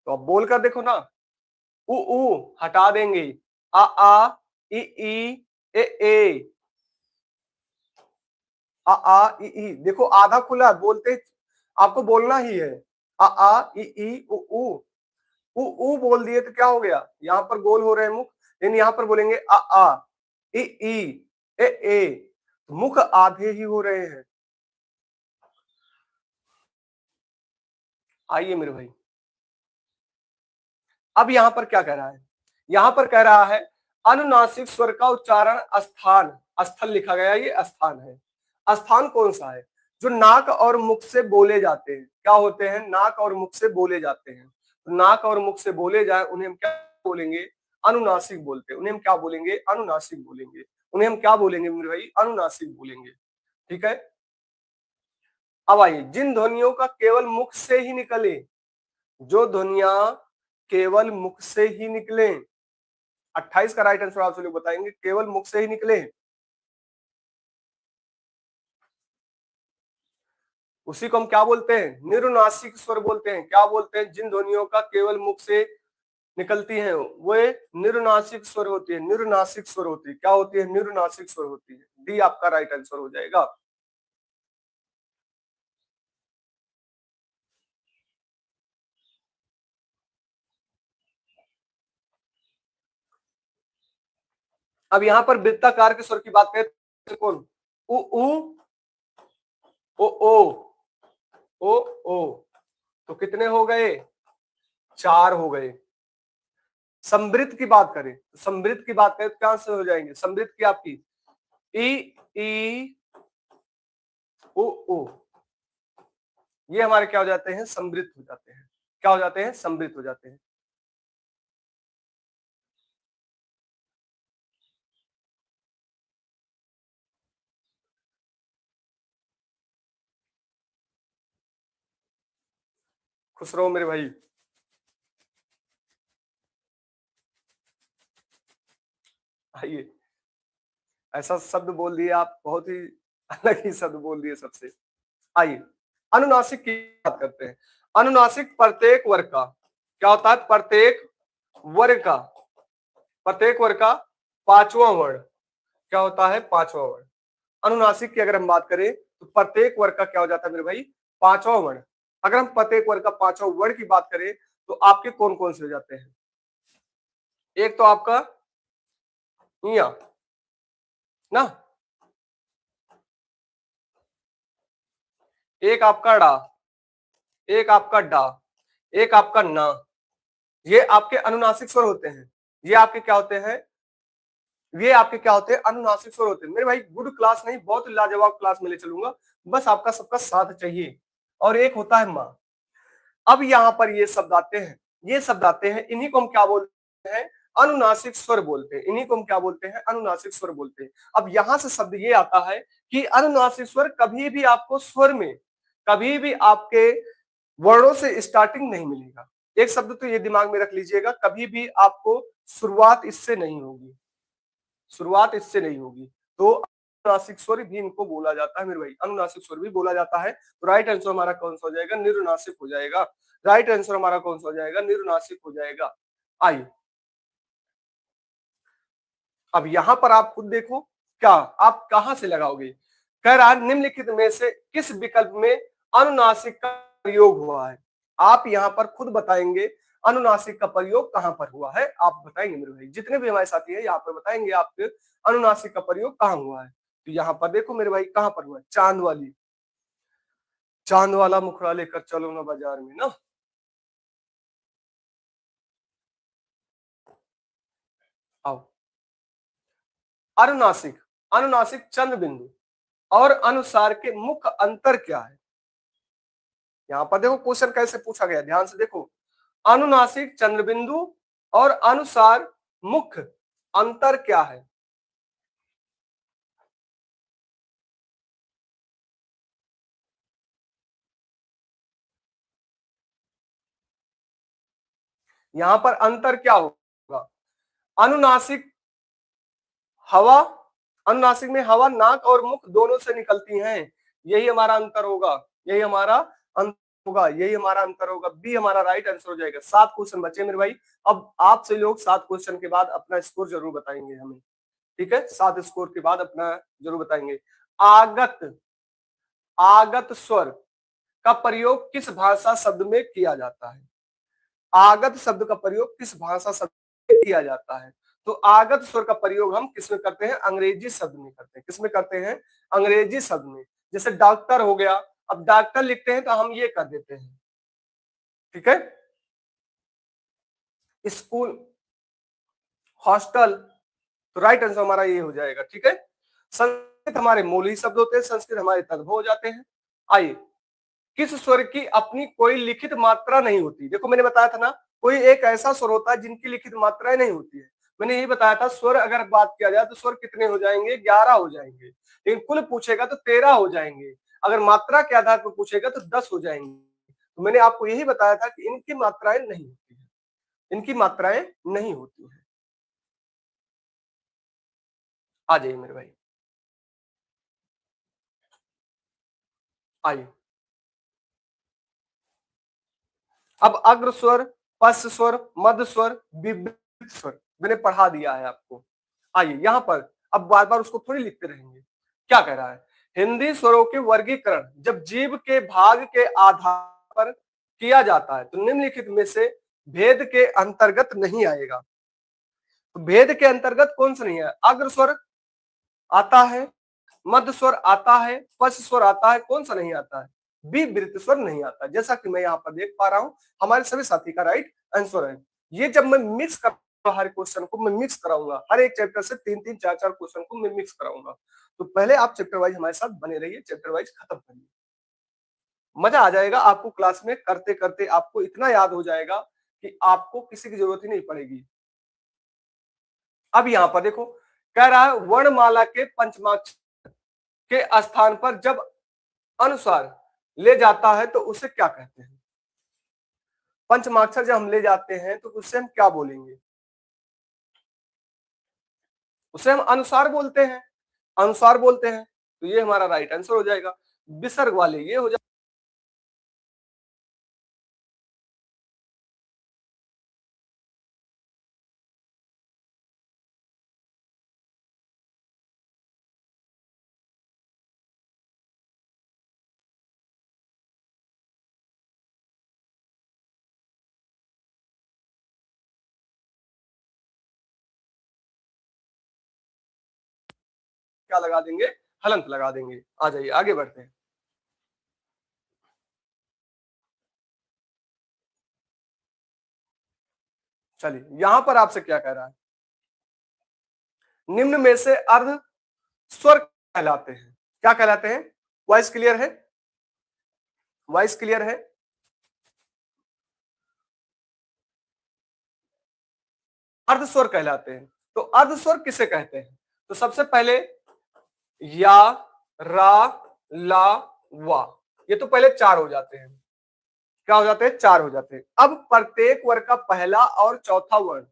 तो अब बोल कर देखो ना, उ हटा देंगे, आ ई ए ई देखो आधा खुला है, बोलते आपको बोलना ही है, आ ई उ बोल दिए तो क्या हो गया, यहाँ पर गोल हो रहे हैं मुख, लेकिन यहाँ पर बोलेंगे आ ई ए मुख आधे ही हो रहे हैं। आइए मेरे भाई, अब यहाँ पर क्या कह रहा है, यहाँ पर कह रहा है अनुनासिक स्वर का उच्चारण स्थान, स्थल लिखा गया, ये स्थान है, स्थान कौन सा है, जो नाक और मुख से बोले जाते हैं, क्या होते हैं, नाक और मुख से बोले जाते हैं, तो नाक और मुख से बोले जाए उन्हें हम क्या बोलेंगे, अनुनासिक बोलते हैं, उन्हें हम क्या बोलेंगे, अनुनासिक बोलेंगे, उन्हें हम क्या बोलेंगे मेरे भाई, अनुनासिक बोलेंगे, ठीक है। अब आइए जिन ध्वनियों का केवल मुख से ही निकले, जो ध्वनिया केवल मुख से ही निकले, 28 का राइट आंसर आप लोग बताएंगे, केवल मुख से ही निकले, उसी को हम क्या बोलते हैं, निरुनासिक स्वर बोलते हैं, क्या बोलते हैं, जिन ध्वनियों का केवल मुख से निकलती हैं वे निरुनासिक स्वर होती है, निरुनासिक स्वर होती है, क्या होती है, निरुनासिक स्वर होती है, डी आपका राइट आंसर हो जाएगा। अब यहाँ पर वृत्ताकार के स्वर की बात करें तो कौन, उ ओ ओ तो कितने हो गए, 4 हो गए। समृद्ध की बात करें, समृद्ध की बात करें तो क्या से हो जाएंगे, समृद्ध की आपकी ई ओ ये हमारे क्या हो जाते हैं, समृद्ध हो जाते हैं, क्या हो जाते हैं, समृद्ध हो जाते हैं। खुश रहो मेरे भाई। आइए, ऐसा शब्द बोल दिए आप, बहुत ही अलग ही शब्द बोल दिए सबसे। आइए, अनुनासिक की बात करते हैं। अनुनासिक प्रत्येक वर्ग का क्या होता है? प्रत्येक वर्ग का पांचवा वर्ण क्या होता है? पांचवा वर्ण। अनुनासिक की अगर हम बात करें तो प्रत्येक वर्ग का क्या हो जाता है मेरे भाई? पांचवा वर्ण। अगर हम प्रत्येक वर्ग का पांचवा वर्ण की बात करें तो आपके कौन कौन से हो जाते हैं? एक तो आपका इया ना, एक आपका डा, एक आपका डा, एक आपका ना। ये आपके अनुनासिक स्वर होते हैं। ये आपके क्या होते हैं? ये आपके क्या होते हैं? अनुनासिक स्वर होते हैं। मेरे भाई गुड क्लास नहीं, बहुत लाजवाब क्लास में ले चलूंगा, बस आपका सबका साथ चाहिए। और एक होता है माँ। अब यहाँ पर ये शब्द आते हैं, ये शब्द आते हैं, इन्हीं को हम क्या बोलते हैं? अनुनासिक स्वर बोलते हैं। इन्हीं को हम क्या बोलते हैं? अनुनासिक स्वर बोलते हैं। अब यहां से शब्द ये आता है कि अनुनासिक स्वर कभी भी आपको स्वर में, कभी भी आपके वर्णों से स्टार्टिंग नहीं मिलेगा। एक शब्द तो ये दिमाग में रख लीजिएगा, कभी भी आपको शुरुआत इससे नहीं होगी, शुरुआत इससे नहीं होगी। तो अनुनासिक स्वर भी इनको बोला जाता है मेरे भाई, अनुनासिक स्वर भी बोला जाता है। तो राइट आंसर हमारा कौन सा हो जाएगा? निरुनासिक हो जाएगा। राइट आंसर हमारा कौन सा हो जाएगा? निरुनासिक हो जाएगा। आइए, अब यहां पर आप खुद देखो, क्या आप कहां से लगाओगे? कह रहा है निम्नलिखित में से किस विकल्प में अनुनासिक का प्रयोग हुआ है? आप यहां पर खुद बताएंगे अनुनासिक का प्रयोग कहां पर हुआ है। आप बताएंगे मेरे भाई, जितने भी हमारे साथी हैं यहाँ पर बताएंगे आपके अनुनासिक का प्रयोग कहां हुआ है। तो यहाँ पर देखो मेरे भाई, कहां पर हुआ है? चांद वाला मुखड़ा लेकर चलो ना बाजार में ना। आओ, अनुनासिक, अनुनासिक चंद्र बिंदु और अनुसार के मुख्य अंतर क्या है? यहाँ पर देखो क्वेश्चन कैसे पूछा गया, ध्यान से देखो। अनुनासिक चंद्रबिंदु और अनुसार मुख्य अंतर क्या है? यहां पर अंतर क्या होगा? अनुनासिक हवा, अनुनासिक में हवा नाक और मुख दोनों से निकलती हैं, यही हमारा अंतर होगा, यही हमारा अंतर होगा, यही हमारा अंतर होगा। बी हमारा राइट आंसर हो जाएगा। 7 क्वेश्चन बचे मेरे भाई। अब आपसे लोग 7 क्वेश्चन के बाद अपना स्कोर जरूर बताएंगे हमें, ठीक है? 7 स्कोर के बाद अपना जरूर बताएंगे। आगत, आगत स्वर का प्रयोग किस भाषा शब्द में किया जाता है? आगत शब्द का प्रयोग किस भाषा शब्द में किया जाता है? तो आगत स्वर का प्रयोग हम किस में करते हैं? अंग्रेजी शब्द में करते हैं। किस में करते हैं? अंग्रेजी शब्द में। जैसे डॉक्टर हो गया, अब डॉक्टर लिखते हैं तो हम ये कर देते हैं, ठीक है? स्कूल, हॉस्टल, तो राइट आंसर हमारा ये हो जाएगा, ठीक है? संस्कृत हमारे मूल ही शब्द होते हैं, संस्कृत हमारे तद्भव हो जाते हैं। आइए, किस स्वर की अपनी कोई लिखित मात्रा नहीं होती? देखो मैंने बताया था ना, कोई एक ऐसा स्वर होता है जिनकी लिखित मात्राएं नहीं होती है। मैंने यही बताया था, स्वर अगर बात किया जाए तो स्वर कितने हो जाएंगे? 11 हो जाएंगे। लेकिन कुल पूछेगा तो 13 हो जाएंगे। अगर मात्रा के आधार पर पूछेगा तो 10 हो जाएंगे। तो मैंने आपको यही बताया था कि इनकी मात्राएं नहीं होती है, इनकी मात्राएं नहीं होती है। आ जाइए मेरे भाई, आइए। अब अग्र स्वर, पश्च स्वर, मध्य स्वर, विभक्त स्वर मैंने पढ़ा दिया है आपको। आइए यहाँ पर, अब बार बार उसको थोड़ी लिखते रहेंगे। क्या कह रहा है? हिंदी स्वरों के वर्गीकरण जब जीव के भाग के आधार पर किया जाता है तो निम्नलिखित में से भेद के अंतर्गत नहीं आएगा। तो भेद के अंतर्गत कौन सा नहीं है? अग्र स्वर आता है, मध्य स्वर आता है, पश्च स्वर आता है, कौन सा नहीं आता है? विवृत स्वर नहीं आता। जैसा कि मैं यहाँ पर देख पा रहा हूँ, हमारे सभी साथी का राइट आंसर है। ये जब मैं मिक्स कर, हर क्वेश्चन को मैं मिक्स कराऊंगा, हर एक चैप्टर से 3-3 4-4 क्वेश्चन को मैं मिक्स कराऊंगा। तो पहले आप चैप्टर वाइज हमारे साथ बने रहिए, चैप्टर वाइज खत्म करिए, मजा आ जाएगा आपको। क्लास में करते करते आपको इतना याद हो जाएगा कि आपको किसी की जरूरत ही नहीं पड़ेगी। अब यहाँ पर देखो, कह रहा है वर्णमाला के पंचमाक्षर के स्थान पर जब अनुसार ले जाता है तो उसे क्या कहते हैं? पंचमाक्षर जब हम ले जाते हैं तो उससे हम क्या बोलेंगे? उसे हम अनुसार बोलते हैं, अनुसार बोलते हैं। तो ये हमारा राइट आंसर हो जाएगा। विसर्ग वाले ये हो जाएगा। क्या लगा देंगे? हलंत लगा देंगे। आ जाइए आगे बढ़ते हैं। चलिए यहां पर आपसे क्या कह रहा है, निम्न में से अर्ध स्वर कहलाते हैं। क्या कहलाते हैं? वॉइस क्लियर है? वॉइस क्लियर है? अर्धस्वर कहलाते हैं। तो अर्धस्वर किसे कहते हैं? तो सबसे पहले या, रा, ला, वा, ये तो पहले चार हो जाते हैं। क्या हो जाते हैं? चार हो जाते हैं। अब प्रत्येक वर्ग का पहला और चौथा वर्ण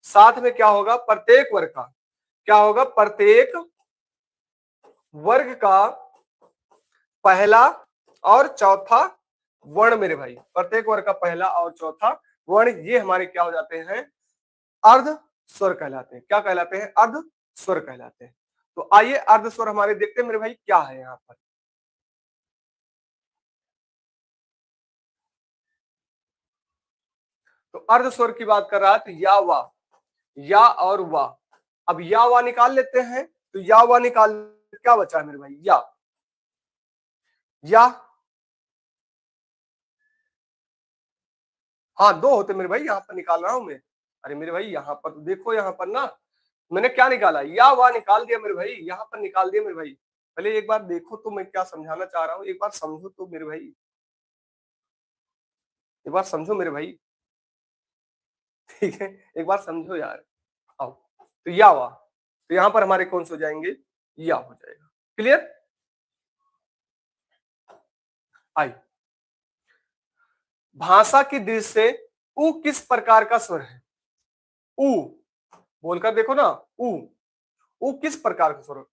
साथ में क्या होगा? प्रत्येक वर्ग का क्या होगा? प्रत्येक वर्ग का पहला और चौथा वर्ण मेरे भाई, प्रत्येक वर्ग का पहला और चौथा वर्ण ये हमारे क्या हो जाते हैं? अर्ध स्वर कहलाते हैं। क्या कहलाते हैं? अर्ध स्वर कहलाते हैं। तो आइए अर्ध स्वर हमारे देखते हैं मेरे भाई क्या है यहाँ पर। तो अर्ध स्वर की बात कर रहा है तो या वा, या और वा। अब या वा निकाल लेते हैं। तो या वा निकाल, क्या बचा है मेरे भाई? या। हाँ दो होते मेरे भाई, यहाँ पर निकाल रहा हूं मैं। अरे मेरे भाई यहाँ पर तो देखो, यहाँ पर ना मैंने क्या निकाला? या वा निकाल दिया मेरे भाई, यहाँ पर निकाल दिया मेरे भाई। पहले एक बार देखो तो मैं क्या समझाना चाह रहा हूँ, एक बार समझो तो मेरे भाई, एक बार समझो मेरे भाई। ठीक है, एक बार समझो यार। आओ। तो या वा, तो यहाँ पर हमारे कौन से हो जाएंगे? या हो जाएगा। क्लियर? आई। भाषा की दृष्टि से उ किस प्रकार का स्वर है? उ, बोलकर देखो ना। उ, उ किस प्रकार का स्वर है?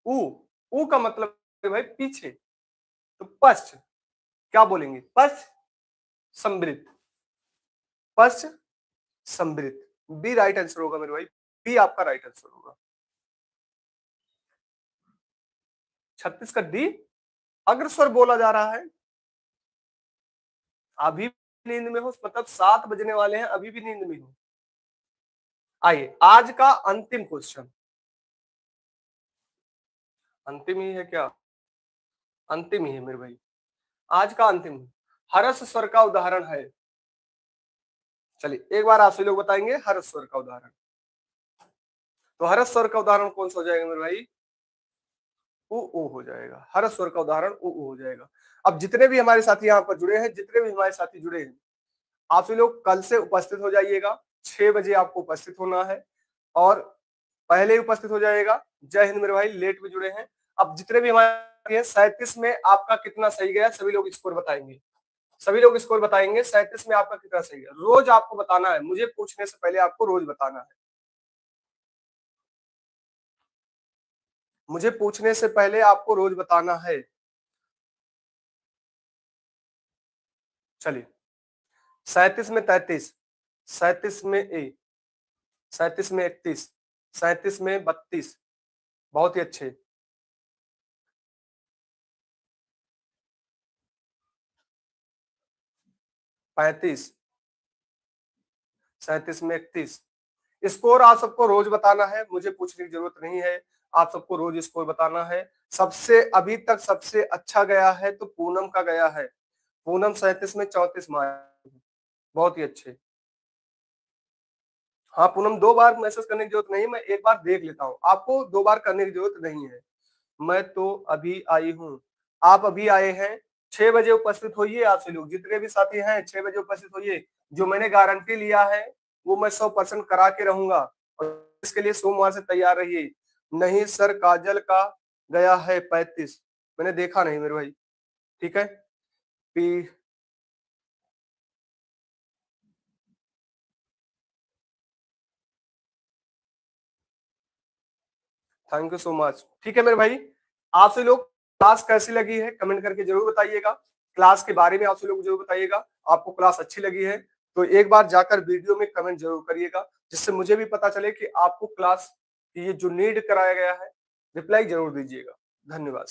उ, उ का मतलब है भाई पीछे। तो पश्च, क्या बोलेंगे? पश्च सम्मिलित, पश्च सम्मिलित। बी राइट आंसर होगा मेरे भाई, बी आपका राइट आंसर होगा। 36 का डी अग्रस्वर बोला जा रहा है। अभी भी नींद में हो, मतलब 7 बजने वाले हैं, अभी भी नींद में हो। आइए आज का अंतिम क्वेश्चन। अंतिम ही है क्या? अंतिम ही है मेरे भाई, आज का अंतिम। हर्ष स्वर का उदाहरण है। चलिए एक बार आप सभी लोग बताएंगे हर्ष स्वर का उदाहरण। तो हर्ष स्वर का उदाहरण कौन सा हो जाएगा मेरे भाई? उ ऊ हो जाएगा। हर्ष स्वर का उदाहरण उ ऊ हो जाएगा। अब जितने भी हमारे साथी यहाँ पर जुड़े हैं, जितने भी हमारे साथी जुड़े हैं, आप सभी लोग कल से उपस्थित हो जाइएगा। 6 बजे आपको उपस्थित होना है और पहले ही उपस्थित हो जाएगा। जय हिंद मेरे भाई, लेट में जुड़े हैं। अब जितने भी हमारे 37 में आपका कितना सही गया, सभी लोग स्कोर बताएंगे। सभी लोग स्कोर बताएंगे 37 में आपका कितना सही गया। रोज आपको बताना है, मुझे पूछने से पहले आपको रोज बताना है। मुझे पूछने से पहले आपको रोज बताना है। चलिए 37 में 33, 37 में 37 में 31, 37 में 32। बहुत ही अच्छे। 35, 37 में 31। स्कोर आप सबको रोज बताना है, मुझे पूछने की जरूरत नहीं है। आप सबको रोज स्कोर बताना है। सबसे अभी तक सबसे अच्छा गया है तो पूनम का गया है। पूनम 37 में 34 मार्क। बहुत ही अच्छे। हाँ पूनम, 2 बार मैसेज करने की जरूरत नहीं, मैं एक बार देख लेता हूँ। आपको 2 बार करने की जरूरत नहीं है। मैं तो अभी आई हूँ, आप अभी आए हैं। 6 बजे उपस्थित होइए। आप सभी लोग जितने भी साथी हैं 6 बजे उपस्थित होइए। जो मैंने गारंटी लिया है वो मैं 100% करा के रहूंगा और इसके लिए सोमवार से तैयार रहिए। नहीं सर, काजल का गया है 35। मैंने देखा नहीं मेरे भाई। ठीक है। P thank you so much. ठीक है मेरे भाई, आपसे लोग क्लास कैसी लगी है कमेंट करके जरूर बताइएगा। क्लास के बारे में आप सभी लोग जरूर बताइएगा। आपको क्लास अच्छी लगी है तो एक बार जाकर वीडियो में कमेंट जरूर करिएगा, जिससे मुझे भी पता चले कि आपको क्लास ये जो नीड कराया गया है रिप्लाई जरूर दीजिएगा। धन्यवाद।